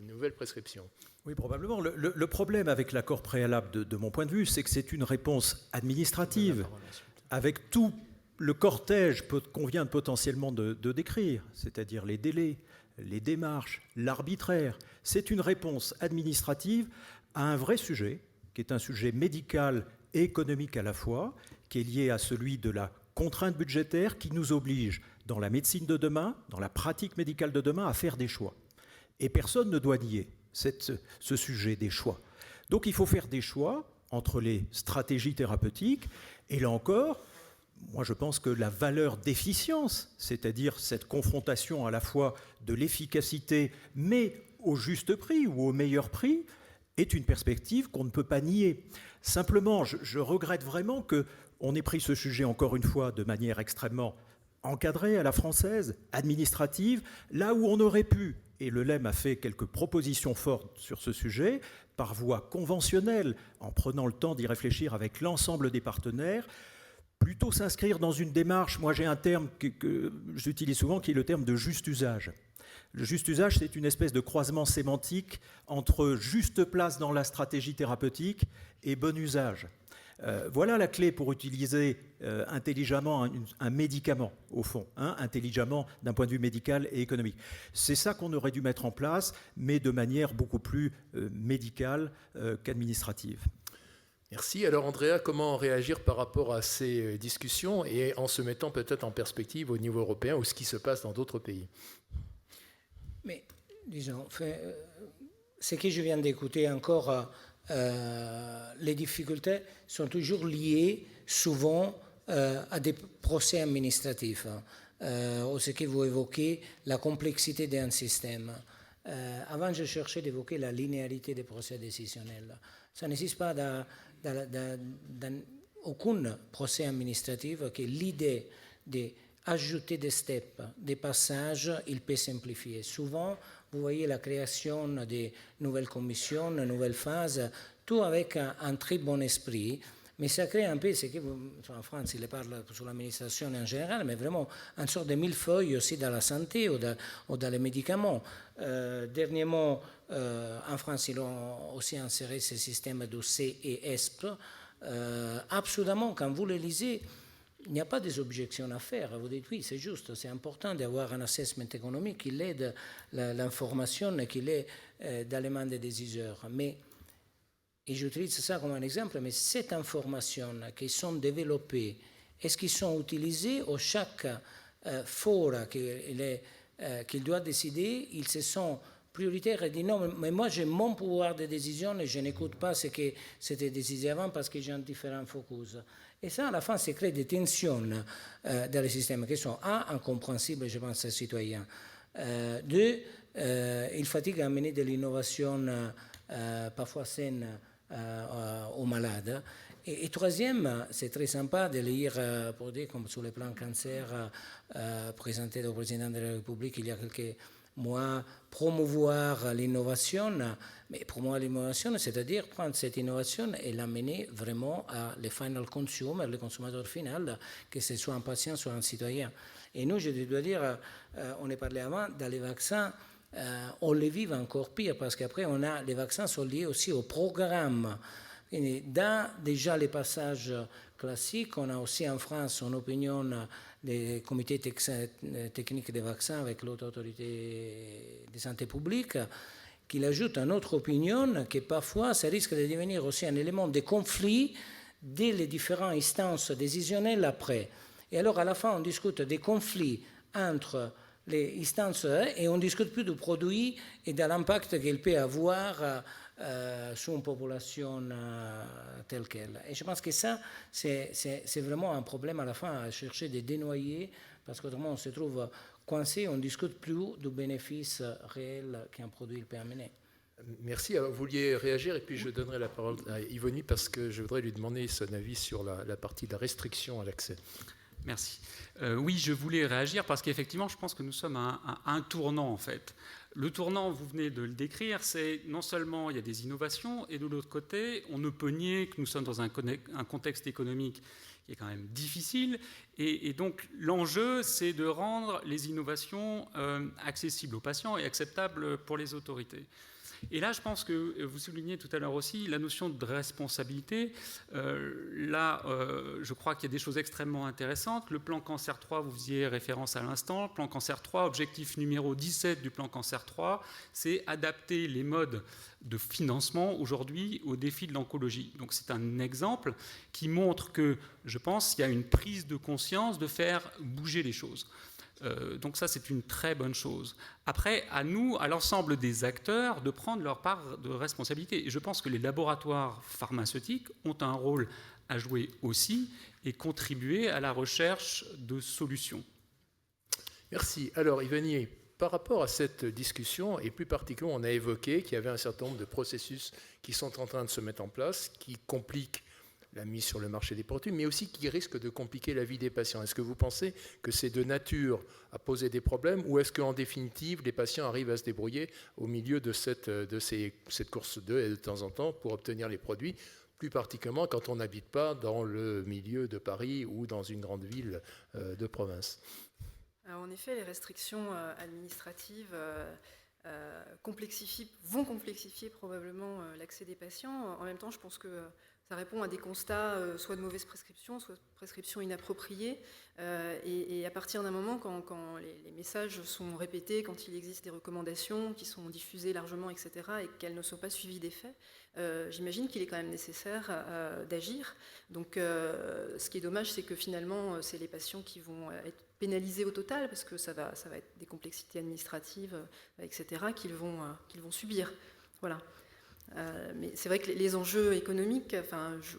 nouvelles prescriptions? Oui, probablement. Le problème avec l'accord préalable, de mon point de vue, c'est que c'est une réponse administrative avec tout le cortège qu'on vient potentiellement de décrire, c'est-à-dire les délais, les démarches, l'arbitraire. C'est une réponse administrative à un vrai sujet, qui est un sujet médical et économique à la fois, qui est lié à celui de la contrainte budgétaire qui nous oblige, dans la médecine de demain, dans la pratique médicale de demain, à faire des choix. Et personne ne doit nier ce sujet des choix. Donc il faut faire des choix entre les stratégies thérapeutiques, et là encore, moi, je pense que la valeur d'efficience, c'est-à-dire cette confrontation à la fois de l'efficacité, mais au juste prix ou au meilleur prix, est une perspective qu'on ne peut pas nier. Simplement, je regrette vraiment qu'on ait pris ce sujet, encore une fois, de manière extrêmement encadrée à la française, administrative, là où on aurait pu, et le LEM a fait quelques propositions fortes sur ce sujet, par voie conventionnelle, en prenant le temps d'y réfléchir avec l'ensemble des partenaires, plutôt s'inscrire dans une démarche, moi j'ai un terme que j'utilise souvent qui est le terme de juste usage. Le juste usage, c'est une espèce de croisement sémantique entre juste place dans la stratégie thérapeutique et bon usage. Voilà la clé pour utiliser intelligemment un médicament, au fond, intelligemment d'un point de vue médical et économique. C'est ça qu'on aurait dû mettre en place, mais de manière beaucoup plus médicale qu'administrative. Merci. Alors Andrea, comment réagir par rapport à ces discussions et en se mettant peut-être en perspective au niveau européen ou ce qui se passe dans d'autres pays? Mais disons, ce que je viens d'écouter encore, les difficultés sont toujours liées souvent à des procès administratifs. Ce que vous évoquez, la complexité d'un système. Avant, je cherchais d'évoquer la linéarité des procès décisionnels. Ça n'existe pas dans aucun procès administratif que l'idée d'ajouter des steps, des passages, il peut simplifier. Souvent, vous voyez la création de nouvelles commissions, de nouvelles phases, tout avec un très bon esprit, Mais ça crée un peu, en France, il parle sur l'administration en général, mais vraiment une sorte de millefeuille aussi dans la santé ou dans les médicaments. Dernièrement, en France, ils ont aussi inséré ce système de CESP. Absolument, quand vous le lisez, il n'y a pas des objections à faire. Vous dites oui, c'est juste, c'est important d'avoir un assessment économique qui aide l'information qui est dans les mains des décideurs. Mais, et j'utilise ça comme un exemple, mais cette information qui sont développées, est-ce qu'ils sont utilisés au chaque fora qu'il doit décider, ils se sont prioritaires et disent non, mais moi j'ai mon pouvoir de décision et je n'écoute pas ce que c'était décidé avant parce que j'ai un différent focus. Et ça, à la fin, ça crée des tensions dans les systèmes qui sont, incompréhensibles, je pense, aux citoyens. Deux, il fatigue à mener de l'innovation parfois saine aux malades. Et troisième, c'est très sympa de lire, pour dire, comme sur le plan cancer présenté au président de la République il y a quelques mois, promouvoir l'innovation. Mais promouvoir l'innovation, c'est-à-dire prendre cette innovation et l'amener vraiment à le final consumer, le consommateur final, que ce soit un patient, soit un citoyen. Et nous, je dois dire, on a parlé avant, dans les vaccins, on les vit encore pire, parce qu'après, les vaccins sont liés aussi au programme. Et dans déjà les passages classiques, on a aussi en France une opinion des comités techniques des vaccins avec l'autre autorité de santé publique, qui ajoute une autre opinion que parfois ça risque de devenir aussi un élément de conflit dès les différentes instances décisionnelles après. Et alors à la fin on discute des conflits entre les instances et on ne discute plus du produit et de l'impact qu'il peut avoir sur une population telle qu'elle. Et je pense que ça, c'est vraiment un problème à la fin à chercher de dénoyer, parce qu'autrement on se trouve coincé, on ne discute plus du bénéfice réel qu'un produit peut amener. Merci. Alors, vous vouliez réagir et puis je donnerai la parole à Yvonne parce que je voudrais lui demander son avis sur la partie de la restriction à l'accès. Merci. Oui, je voulais réagir parce qu'effectivement, je pense que nous sommes à un tournant en fait. Le tournant, vous venez de le décrire, c'est non seulement il y a des innovations et de l'autre côté, on ne peut nier que nous sommes dans un contexte économique qui est quand même difficile et donc l'enjeu, c'est de rendre les innovations accessibles aux patients et acceptables pour les autorités. Et là, je pense que vous soulignez tout à l'heure aussi la notion de responsabilité. Je crois qu'il y a des choses extrêmement intéressantes. Le plan Cancer 3, vous faisiez référence à l'instant. Le plan Cancer 3, objectif numéro 17 du plan Cancer 3, c'est adapter les modes de financement aujourd'hui aux défis de l'oncologie. Donc c'est un exemple qui montre que, je pense, qu'il y a une prise de conscience de faire bouger les choses. Donc ça, c'est une très bonne chose. Après, à nous, à l'ensemble des acteurs, de prendre leur part de responsabilité. Et je pense que les laboratoires pharmaceutiques ont un rôle à jouer aussi et contribuer à la recherche de solutions. Merci. Alors, Yvonne, par rapport à cette discussion, et plus particulièrement, on a évoqué qu'il y avait un certain nombre de processus qui sont en train de se mettre en place, qui compliquent la mise sur le marché des produits, mais aussi qui risque de compliquer la vie des patients. Est-ce que vous pensez que c'est de nature à poser des problèmes ou est-ce qu'en définitive, les patients arrivent à se débrouiller au milieu de cette course de temps en temps pour obtenir les produits, plus particulièrement quand on n'habite pas dans le milieu de Paris ou dans une grande ville de province? Alors, en effet, les restrictions administratives vont complexifier probablement l'accès des patients. En même temps, je pense que ça répond à des constats, soit de mauvaises prescriptions, soit de prescriptions inappropriées. Et à partir d'un moment, quand les messages sont répétés, quand il existe des recommandations qui sont diffusées largement, etc., et qu'elles ne sont pas suivies d'effet, j'imagine qu'il est quand même nécessaire d'agir. Donc, ce qui est dommage, c'est que finalement, c'est les patients qui vont être pénalisés au total, parce que ça va être des complexités administratives, etc., qu'ils vont subir. Voilà. Mais c'est vrai que les enjeux économiques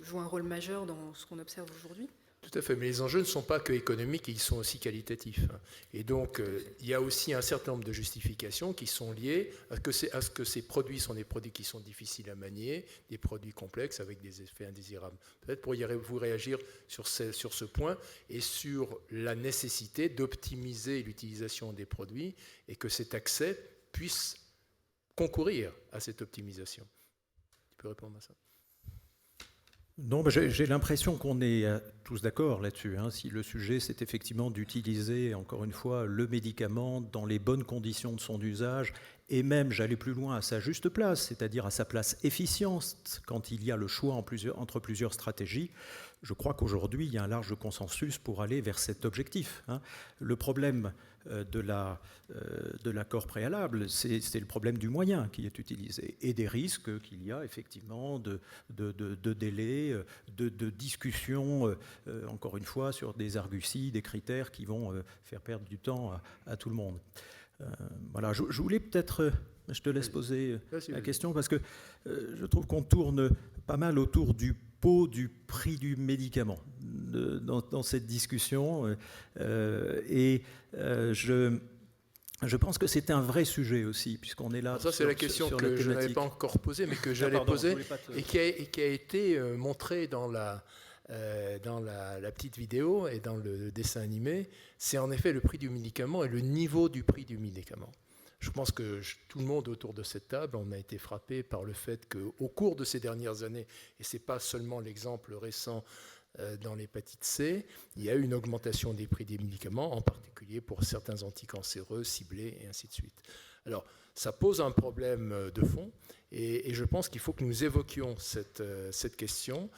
jouent un rôle majeur dans ce qu'on observe aujourd'hui. Tout à fait, mais les enjeux ne sont pas que économiques, ils sont aussi qualitatifs. Et donc, il y a aussi un certain nombre de justifications qui sont liées à ce que ces produits sont des produits qui sont difficiles à manier, des produits complexes avec des effets indésirables. Peut-être pourriez-vous réagir sur ce point et sur la nécessité d'optimiser l'utilisation des produits et que cet accès puisse concourir à cette optimisation. Tu peux répondre à ça? Non, j'ai l'impression qu'on est tous d'accord là-dessus. Si le sujet, c'est effectivement d'utiliser, encore une fois, le médicament dans les bonnes conditions de son usage, et même, j'allais plus loin, à sa juste place, c'est-à-dire à sa place efficiente, quand il y a le choix entre plusieurs stratégies, je crois qu'aujourd'hui, il y a un large consensus pour aller vers cet objectif. Le problème de l'accord préalable, c'est le problème du moyen qui est utilisé et des risques qu'il y a effectivement de délais, de discussions, encore une fois, sur des arguties, des critères qui vont faire perdre du temps à tout le monde. Voilà, je voulais peut-être, je te laisse poser la question parce que je trouve qu'on tourne pas mal autour du pot du prix du médicament dans cette discussion et je pense que c'est un vrai sujet aussi puisqu'on est là. Ça c'est la question que je n'avais pas encore posée mais que j'allais poser et qui a été montrée dans la petite vidéo et dans le dessin animé, c'est en effet le prix du médicament et le niveau du prix du médicament. Je pense que tout le monde autour de cette table, on a été frappé par le fait qu'au cours de ces dernières années, et ce n'est pas seulement l'exemple récent dans l'hépatite C, il y a eu une augmentation des prix des médicaments, en particulier pour certains anticancéreux ciblés et ainsi de suite. Alors, ça pose un problème de fond et je pense qu'il faut que nous évoquions cette question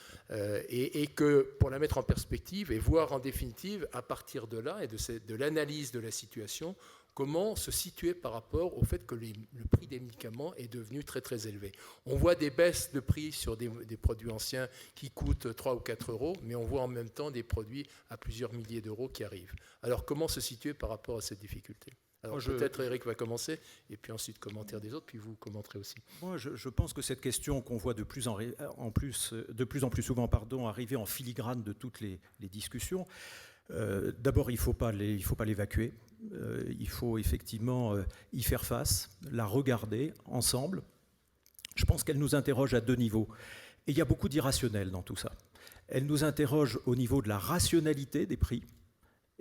et que pour la mettre en perspective et voir en définitive à partir de là et de l'analyse de la situation, comment se situer par rapport au fait que le prix des médicaments est devenu très très élevé. On voit des baisses de prix sur des produits anciens qui coûtent 3 ou 4 euros, mais on voit en même temps des produits à plusieurs milliers d'euros qui arrivent. Alors comment se situer par rapport à cette difficulté ? Alors peut-être Eric va commencer, et puis ensuite commentaire des autres, puis vous commenterez aussi. Moi, je pense que cette question qu'on voit de plus en plus souvent arriver en filigrane de toutes les discussions, d'abord il ne faut pas l'évacuer, il faut effectivement y faire face, la regarder ensemble. Je pense qu'elle nous interroge à deux niveaux, et il y a beaucoup d'irrationnel dans tout ça. Elle nous interroge au niveau de la rationalité des prix,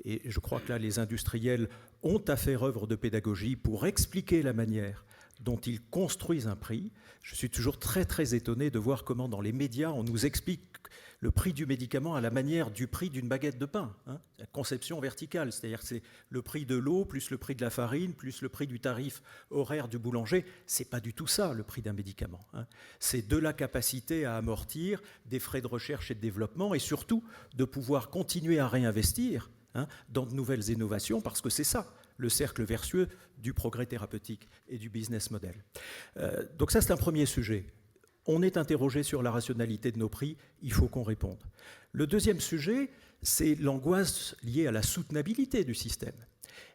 et je crois que là les industriels ont à faire œuvre de pédagogie pour expliquer la manière dont ils construisent un prix. Je suis toujours très très étonné de voir comment dans les médias on nous explique le prix du médicament à la manière du prix d'une baguette de pain, la conception verticale, c'est-à-dire que c'est le prix de l'eau, plus le prix de la farine, plus le prix du tarif horaire du boulanger. C'est pas du tout ça le prix d'un médicament. C'est de la capacité à amortir des frais de recherche et de développement et surtout de pouvoir continuer à réinvestir dans de nouvelles innovations, parce que c'est ça, le cercle vertueux du progrès thérapeutique et du business model. Donc ça, c'est un premier sujet. On est interrogé sur la rationalité de nos prix, il faut qu'on réponde. Le deuxième sujet, c'est l'angoisse liée à la soutenabilité du système.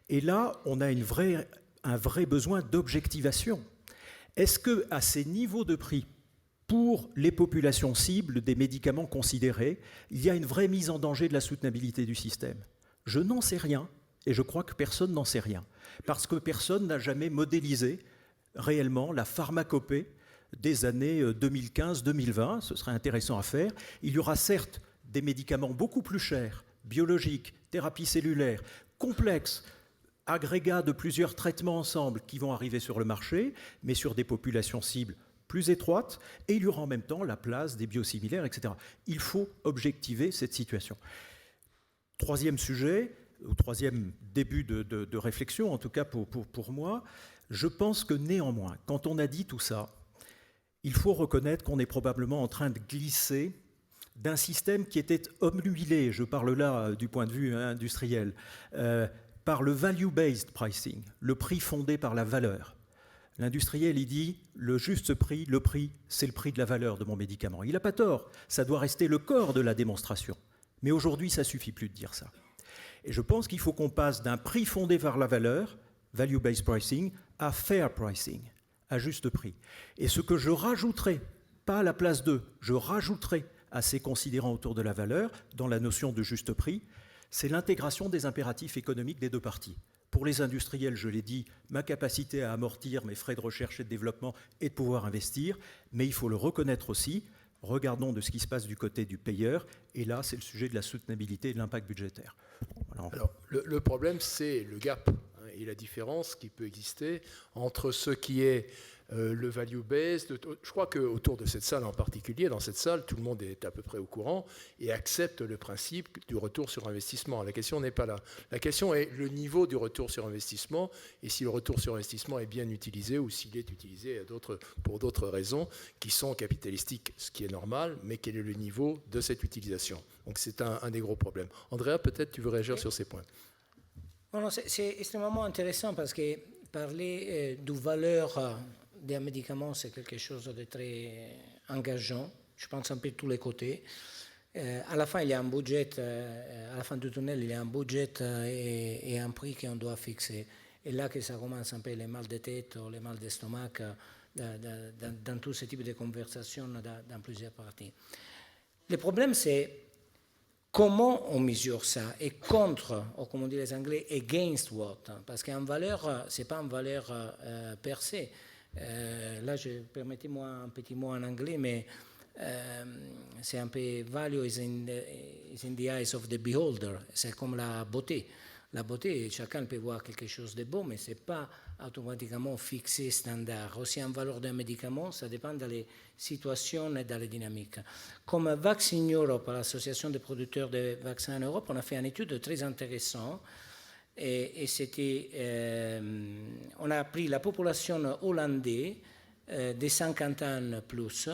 Et là, on a un vrai besoin d'objectivation. Est-ce qu'à ces niveaux de prix, pour les populations cibles des médicaments considérés, il y a une vraie mise en danger de la soutenabilité du système ? Je n'en sais rien, et je crois que personne n'en sait rien, parce que personne n'a jamais modélisé réellement la pharmacopée des années 2015-2020, ce serait intéressant à faire. Il y aura certes des médicaments beaucoup plus chers, biologiques, thérapies cellulaires, complexes, agrégats de plusieurs traitements ensemble qui vont arriver sur le marché, mais sur des populations cibles plus étroites, et il y aura en même temps la place des biosimilaires, etc. Il faut objectiver cette situation. Troisième sujet, ou troisième début de réflexion, en tout cas pour moi, je pense que néanmoins, quand on a dit tout ça, il faut reconnaître qu'on est probablement en train de glisser d'un système qui était obnubilé, je parle là du point de vue industriel, par le value-based pricing, le prix fondé par la valeur. L'industriel, il dit, le juste prix, le prix, c'est le prix de la valeur de mon médicament. Il n'a pas tort, ça doit rester le corps de la démonstration. Mais aujourd'hui, ça ne suffit plus de dire ça. Et je pense qu'il faut qu'on passe d'un prix fondé par la valeur, value-based pricing, à fair pricing, à juste prix. Et ce que je rajouterai, pas à la place de, je rajouterai à ces considérants autour de la valeur, dans la notion de juste prix, c'est l'intégration des impératifs économiques des deux parties. Pour les industriels, je l'ai dit, ma capacité à amortir mes frais de recherche et de développement et de pouvoir investir, mais il faut le reconnaître aussi. Regardons de ce qui se passe du côté du payeur, et là, c'est le sujet de la soutenabilité et de l'impact budgétaire. Voilà. Alors, le problème, c'est le gap. et la différence qui peut exister entre ce qui est le value-based. Je crois qu'autour de cette salle en particulier, dans cette salle, tout le monde est à peu près au courant et accepte le principe du retour sur investissement. La question n'est pas là. La question est le niveau du retour sur investissement et si le retour sur investissement est bien utilisé ou s'il est utilisé pour d'autres raisons qui sont capitalistiques, ce qui est normal, mais quel est le niveau de cette utilisation. Donc c'est un des gros problèmes. Andrea, peut-être tu veux réagir sur ces points. Bon, c'est extrêmement intéressant parce que parler de valeur des médicaments, c'est quelque chose de très engageant. Je pense un peu de tous les côtés. À la fin, il y a un budget, à la fin du tunnel, il y a un budget et un prix qu'on doit fixer. Et là que ça commence un peu les mal de tête ou les mal d'estomac dans tous ces types de conversations dans plusieurs parties. Le problème, c'est comment on mesure ça et contre, ou comme on dit les Anglais, against what. Parce qu'en valeur, ce n'est pas une valeur per se. Là, permettez-moi un petit mot en anglais, mais c'est un peu value is in the eyes of the beholder. C'est comme la beauté. La beauté, chacun peut voir quelque chose de beau, mais ce n'est pas automatiquement fixé standard. Aussi, en valeur d'un médicament, ça dépend des situations et des dynamiques. Comme Vaccine Europe, l'association des producteurs de vaccins en Europe, on a fait une étude très intéressante. Et c'était, on a pris la population hollandaise des 50 ans plus,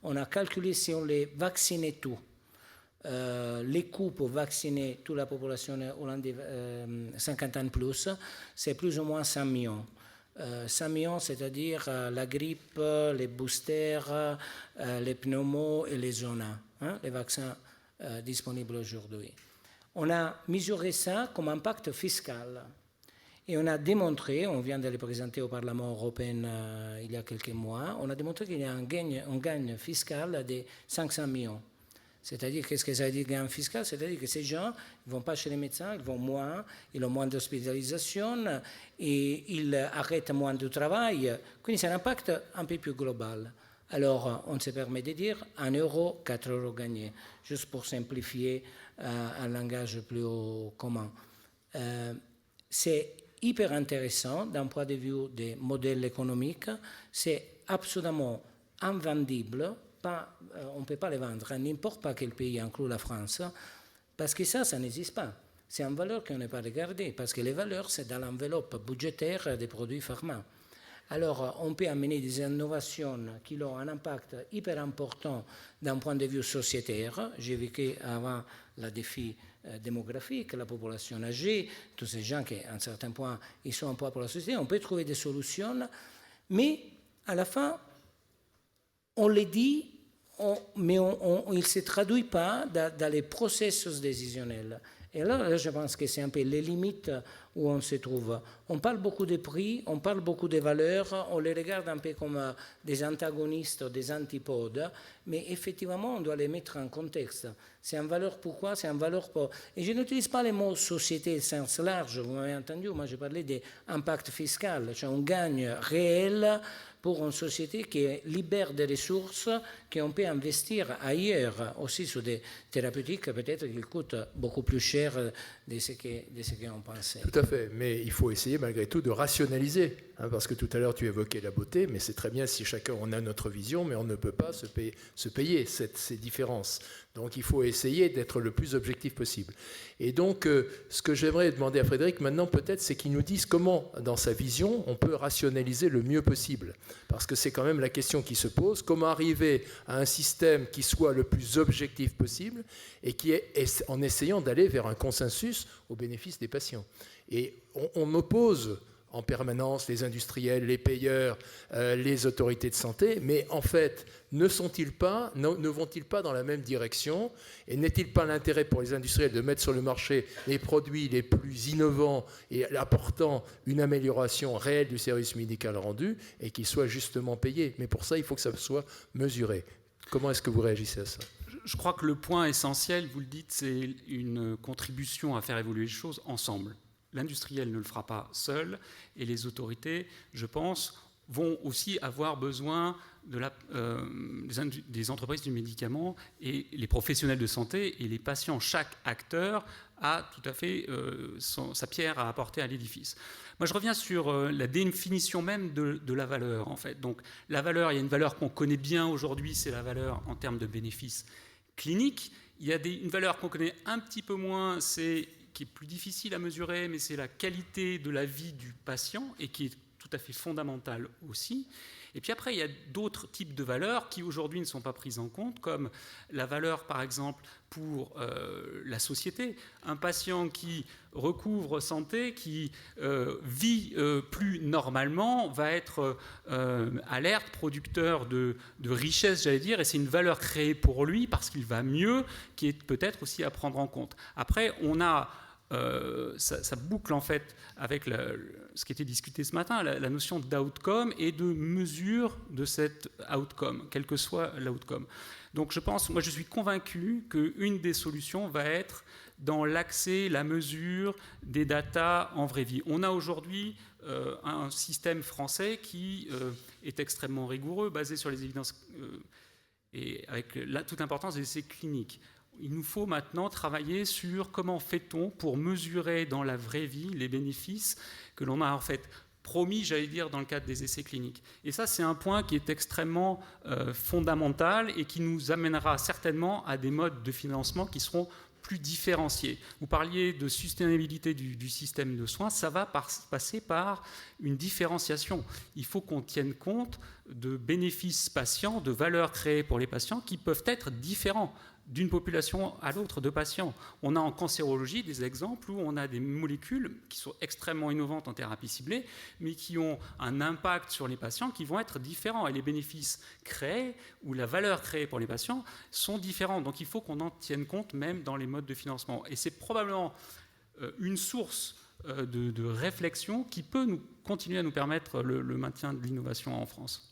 on a calculé si on les vaccinait tous, les coûts pour vacciner toute la population hollandaise 50 ans plus, c'est plus ou moins 100 millions. 100 millions, c'est-à-dire la grippe, les boosters, les pneumos et les zonas, les vaccins disponibles aujourd'hui. On a mesuré ça comme impact fiscal et on a démontré, on vient de le présenter au Parlement européen il y a quelques mois, on a démontré qu'il y a un gain fiscal de 500 millions. C'est-à-dire, qu'est-ce que ça veut dire gain fiscal? C'est-à-dire que ces gens ne vont pas chez les médecins, ils vont moins, ils ont moins d'hospitalisation et ils arrêtent moins de travail. Quindi c'est un impact un peu plus global. Alors, on se permet de dire 1 euro, 4 euros gagnés, juste pour simplifier un langage plus commun. C'est hyper intéressant d'un point de vue des modèles économiques. C'est absolument invendible. On ne peut pas les vendre à n'importe pas quel pays, inclus la France, parce que ça n'existe pas. C'est une valeur qu'on n'a pas regardée, parce que les valeurs, c'est dans l'enveloppe budgétaire des produits pharma. Alors, on peut amener des innovations qui ont un impact hyper important d'un point de vue sociétaire. J'ai vécu avant le défi démographique, la population âgée, tous ces gens qui, à un certain point, ils sont un poids pour la société. On peut trouver des solutions, mais à la fin, on les dit, mais il ne se traduit pas dans les processus décisionnels. Et là, je pense que c'est un peu les limites où on se trouve. On parle beaucoup de prix, on parle beaucoup de valeurs, on les regarde un peu comme des antagonistes, des antipodes, mais effectivement, on doit les mettre en contexte. C'est une valeur pourquoi? C'est une valeur pour... Et je n'utilise pas les mots société au sens large, vous m'avez entendu, moi je parlais d'impact fiscal, c'est un gagne réel pour une société qui libère des ressources qu'on peut investir ailleurs, aussi sur des thérapeutiques peut-être qui coûtent beaucoup plus cher de ce qu'on pensait. Tout à fait, mais il faut essayer malgré tout de rationaliser, parce que tout à l'heure tu évoquais la beauté, mais c'est très bien si chacun on a notre vision, mais on ne peut pas se payer ces différences. Donc il faut essayer d'être le plus objectif possible. Et donc ce que j'aimerais demander à Frédéric maintenant peut-être, c'est qu'il nous dise comment, dans sa vision, on peut rationaliser le mieux possible. Parce que c'est quand même la question qui se pose, comment arriver à un système qui soit le plus objectif possible et qui est en essayant d'aller vers un consensus au bénéfice des patients. Et on oppose en permanence les industriels, les payeurs, les autorités de santé, mais en fait, ne vont-ils pas dans la même direction? Et n'est-il pas l'intérêt pour les industriels de mettre sur le marché les produits les plus innovants et apportant une amélioration réelle du service médical rendu et qu'ils soient justement payés? Mais pour ça, il faut que ça soit mesuré. Comment est-ce que vous réagissez à ça? Je crois que le point essentiel, vous le dites, c'est une contribution à faire évoluer les choses ensemble. L'industriel ne le fera pas seul et les autorités, je pense, vont aussi avoir besoin des entreprises du médicament et les professionnels de santé et les patients. Chaque acteur a tout à fait sa pierre à apporter à l'édifice. Moi, je reviens sur la définition même de la valeur, en fait. Donc, la valeur, il y a une valeur qu'on connaît bien aujourd'hui, c'est la valeur en termes de bénéfices cliniques. Il y a une valeur qu'on connaît un petit peu moins, qui est plus difficile à mesurer, mais c'est la qualité de la vie du patient et qui est tout à fait fondamentale aussi. Et puis après, il y a d'autres types de valeurs qui aujourd'hui ne sont pas prises en compte, comme la valeur, par exemple, pour la société. Un patient qui recouvre santé, qui vit plus normalement, va être alerte, producteur de richesse, j'allais dire, et c'est une valeur créée pour lui parce qu'il va mieux, qui est peut-être aussi à prendre en compte. Après, on a ça boucle en fait avec ce qui était discuté ce matin, la notion d'outcome et de mesure de cet outcome, quel que soit l'outcome. Donc moi je suis convaincu qu'une des solutions va être dans l'accès, la mesure des datas en vraie vie. On a aujourd'hui un système français qui est extrêmement rigoureux, basé sur les évidences et avec toute l'importance des essais cliniques. Il nous faut maintenant travailler sur comment fait-on pour mesurer dans la vraie vie les bénéfices que l'on a en fait promis, j'allais dire, dans le cadre des essais cliniques. Et ça, c'est un point qui est extrêmement fondamental et qui nous amènera certainement à des modes de financement qui seront plus différenciés. Vous parliez de sustainabilité du système de soins, ça va passer par une différenciation. Il faut qu'on tienne compte de bénéfices patients, de valeurs créées pour les patients qui peuvent être différents d'une population à l'autre de patients. On a en cancérologie des exemples où on a des molécules qui sont extrêmement innovantes en thérapie ciblée, mais qui ont un impact sur les patients qui vont être différents. Et les bénéfices créés ou la valeur créée pour les patients sont différents. Donc il faut qu'on en tienne compte même dans les modes de financement. Et c'est probablement une source de réflexion qui peut continuer à nous permettre le maintien de l'innovation en France.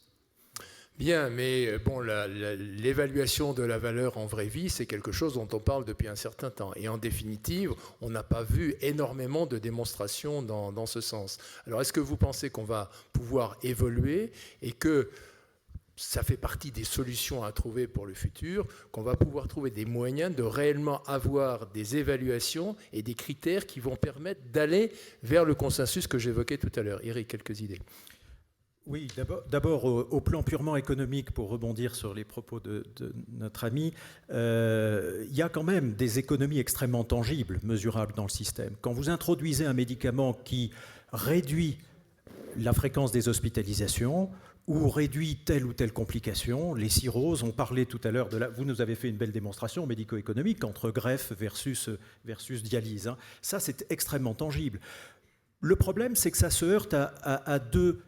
Bien, mais bon, l'évaluation de la valeur en vraie vie, c'est quelque chose dont on parle depuis un certain temps. Et en définitive, on n'a pas vu énormément de démonstrations dans ce sens. Alors, est-ce que vous pensez qu'on va pouvoir évoluer et que ça fait partie des solutions à trouver pour le futur, qu'on va pouvoir trouver des moyens de réellement avoir des évaluations et des critères qui vont permettre d'aller vers le consensus que j'évoquais tout à l'heure? Eric, quelques idées. Oui, d'abord au plan purement économique, pour rebondir sur les propos de notre ami, il y a quand même des économies extrêmement tangibles, mesurables dans le système. Quand vous introduisez un médicament qui réduit la fréquence des hospitalisations ou réduit telle ou telle complication, les cirrhoses, on parlait tout à l'heure vous nous avez fait une belle démonstration médico-économique entre greffe versus dialyse. Hein. Ça, c'est extrêmement tangible. Le problème, c'est que ça se heurte à deux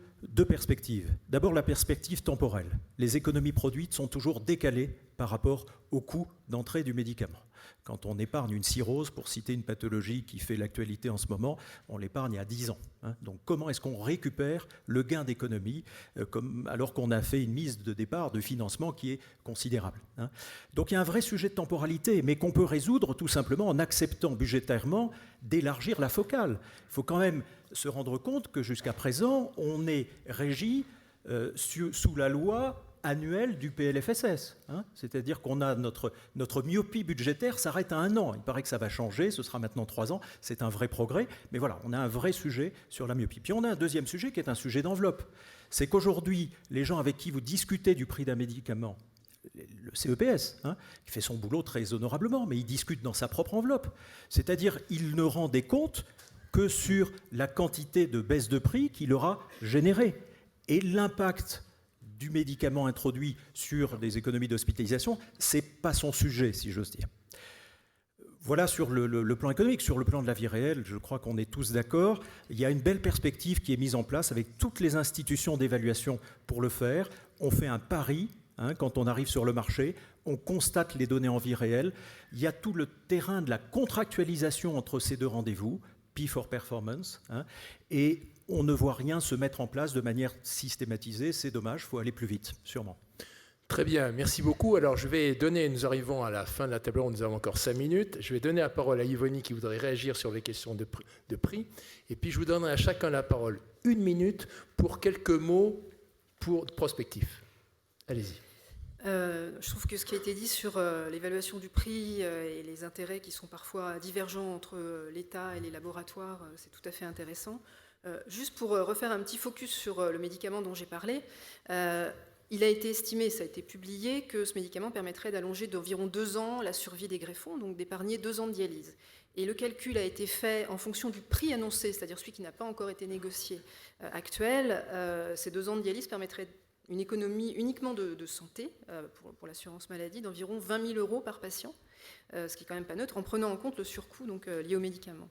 perspectives. D'abord, la perspective temporelle. Les économies produites sont toujours décalées par rapport au coût d'entrée du médicament. Quand on épargne une cirrhose, pour citer une pathologie qui fait l'actualité en ce moment, on l'épargne à 10 ans. Hein. Donc comment est-ce qu'on récupère le gain d'économie alors qu'on a fait une mise de départ de financement qui est considérable, hein. Donc il y a un vrai sujet de temporalité, mais qu'on peut résoudre tout simplement en acceptant budgétairement d'élargir la focale. Il faut quand même se rendre compte que jusqu'à présent, on est régi sous la loi annuelle du PLFSS. Hein, c'est-à-dire qu'on a notre myopie budgétaire s'arrête à 1 an. Il paraît que ça va changer, ce sera maintenant 3 ans. C'est un vrai progrès. Mais voilà, on a un vrai sujet sur la myopie. Puis on a un deuxième sujet qui est un sujet d'enveloppe. C'est qu'aujourd'hui, les gens avec qui vous discutez du prix d'un médicament, le CEPS, hein, qui fait son boulot très honorablement, mais il discute dans sa propre enveloppe. C'est-à-dire il ne rend des comptes que sur la quantité de baisse de prix qu'il aura générée. Et l'impact du médicament introduit sur des économies d'hospitalisation, ce n'est pas son sujet, si j'ose dire. Voilà sur le plan économique. Sur le plan de la vie réelle, je crois qu'on est tous d'accord. Il y a une belle perspective qui est mise en place avec toutes les institutions d'évaluation pour le faire. On fait un pari, hein, quand on arrive sur le marché, on constate les données en vie réelle. Il y a tout le terrain de la contractualisation entre ces deux rendez-vous, P for Performance, hein, et on ne voit rien se mettre en place de manière systématisée. C'est dommage, il faut aller plus vite, sûrement. Très bien, merci beaucoup. Alors nous arrivons à la fin de la table ronde, nous avons encore 5 minutes. Je vais donner la parole à Yvonne qui voudrait réagir sur les questions de prix. Et puis je vous donnerai à chacun la parole 1 minute pour quelques mots pour prospectif. Allez-y. Je trouve que ce qui a été dit sur l'évaluation du prix et les intérêts qui sont parfois divergents entre l'État et les laboratoires, c'est tout à fait intéressant. Juste pour refaire un petit focus sur le médicament dont j'ai parlé, il a été estimé, ça a été publié, que ce médicament permettrait d'allonger d'environ 2 ans la survie des greffons, donc d'épargner 2 ans de dialyse. Et le calcul a été fait en fonction du prix annoncé, c'est-à-dire celui qui n'a pas encore été négocié actuel. Ces 2 ans de dialyse permettraient une économie uniquement de santé pour l'assurance maladie d'environ 20 000 € par patient, ce qui est quand même pas neutre, en prenant en compte le surcoût donc, lié aux médicaments.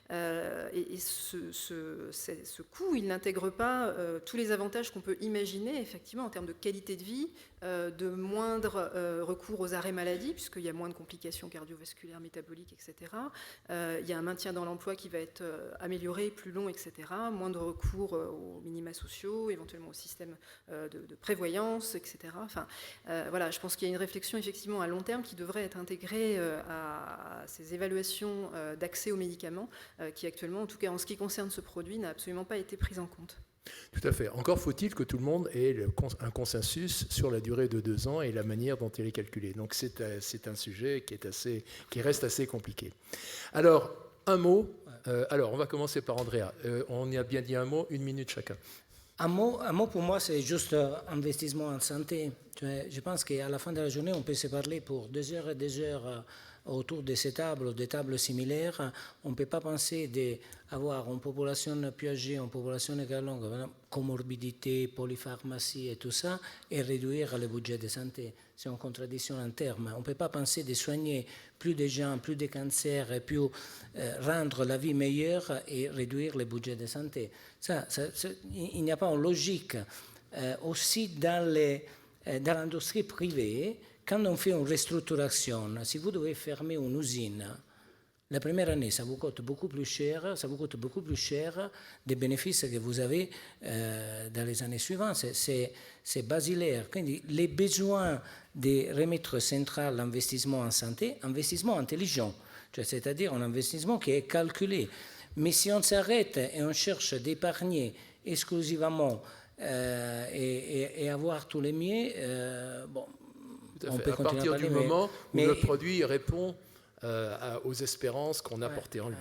Et ce coût, il n'intègre pas tous les avantages qu'on peut imaginer, effectivement, en termes de qualité de vie, de moindre recours aux arrêts maladie, puisqu'il y a moins de complications cardiovasculaires, métaboliques, etc. Il y a un maintien dans l'emploi qui va être amélioré, plus long, etc. Moins de recours aux minima sociaux, éventuellement au système de prévoyance, etc. Enfin, voilà, je pense qu'il y a une réflexion, effectivement, à long terme qui devrait être intégrée à ces évaluations d'accès aux médicaments, qui actuellement, en tout cas en ce qui concerne ce produit, n'a absolument pas été prise en compte. Tout à fait. Encore faut-il que tout le monde ait un consensus sur la durée de 2 ans et la manière dont elle est calculée. Donc c'est un sujet qui reste assez compliqué. Alors, un mot. Alors, on va commencer par Andrea. On y a bien dit un mot, 1 minute chacun. Un mot pour moi, c'est juste investissement en santé. Je pense qu'à la fin de la journée, on peut se parler pour 2 heures et 2 heures autour de ces tables ou des tables similaires. On ne peut pas penser d'avoir une population plus âgée, une population longue, comorbidité, polypharmacie et tout ça, et réduire le budget de santé. C'est une contradiction en termes. On ne peut pas penser de soigner plus de gens, plus de cancers, et puis rendre la vie meilleure et réduire le budget de santé. Il n'y a pas une logique. Aussi dans l'industrie privée, quand on fait une restructuration, si vous devez fermer une usine, la première année, ça vous coûte beaucoup plus cher des bénéfices que vous avez dans les années suivantes. C'est basilaire. Les besoins de remettre central l'investissement en santé, investissement intelligent, c'est-à-dire un investissement qui est calculé. Mais si on s'arrête et on cherche d'épargner exclusivement et avoir tous les mieux, bon, on peut à partir à du moment où le produit répond aux espérances qu'on a portées en lui.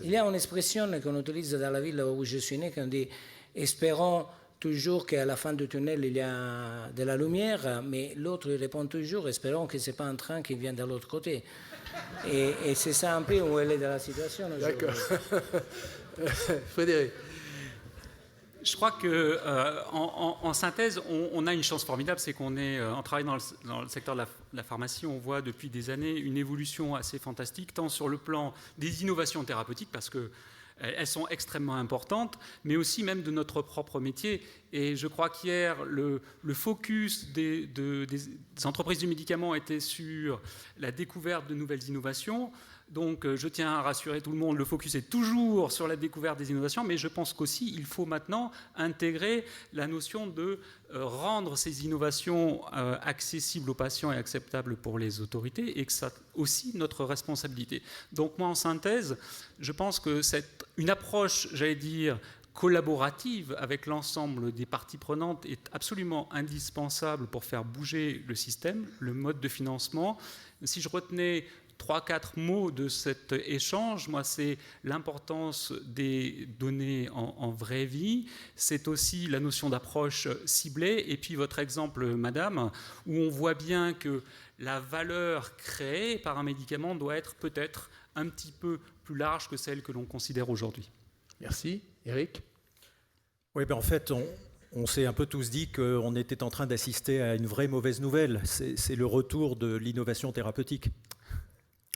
Il y a une expression qu'on utilise dans la ville où je suis né, qu'on dit « espérons toujours qu'à la fin du tunnel il y a de la lumière », mais l'autre répond toujours « espérons que ce n'est pas un train qui vient de l'autre côté ». Et c'est ça un peu où elle est dans la situation. D'accord. Frédéric. Je crois qu'en synthèse, on a une chance formidable, c'est qu'on travaille dans le secteur de la pharmacie, on voit depuis des années une évolution assez fantastique, tant sur le plan des innovations thérapeutiques, parce qu'elles sont extrêmement importantes, mais aussi même de notre propre métier. Et je crois qu'hier, le focus des entreprises du médicament était sur la découverte de nouvelles innovations. Donc, je tiens à rassurer tout le monde, le focus est toujours sur la découverte des innovations, mais je pense qu'aussi, il faut maintenant intégrer la notion de rendre ces innovations accessibles aux patients et acceptables pour les autorités, et que c'est aussi notre responsabilité. Donc, moi, en synthèse, je pense que c'est une approche, j'allais dire, collaborative avec l'ensemble des parties prenantes est absolument indispensable pour faire bouger le système, le mode de financement. Si je retenais 3-4 mots de cet échange, moi, c'est l'importance des données en vraie vie, c'est aussi la notion d'approche ciblée, et puis votre exemple, madame, où on voit bien que la valeur créée par un médicament doit être peut-être un petit peu plus large que celle que l'on considère aujourd'hui. Merci. Eric ? Oui, en fait, on s'est un peu tous dit qu'on était en train d'assister à une vraie mauvaise nouvelle. C'est le retour de l'innovation thérapeutique.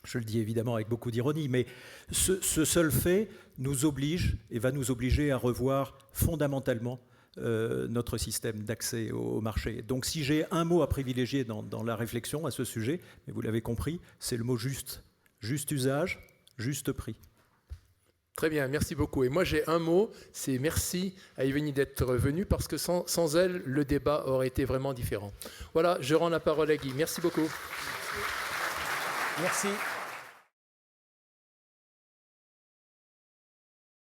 Je le dis évidemment avec beaucoup d'ironie, mais ce seul fait nous oblige et va nous obliger à revoir fondamentalement notre système d'accès au marché. Donc si j'ai un mot à privilégier dans la réflexion à ce sujet, mais vous l'avez compris, c'est le mot juste. Juste usage, juste prix. Très bien, merci beaucoup. Et moi j'ai un mot, c'est merci à Yvonne d'être venue, parce que sans elle, le débat aurait été vraiment différent. Voilà, je rends la parole à Guy. Merci beaucoup. Merci.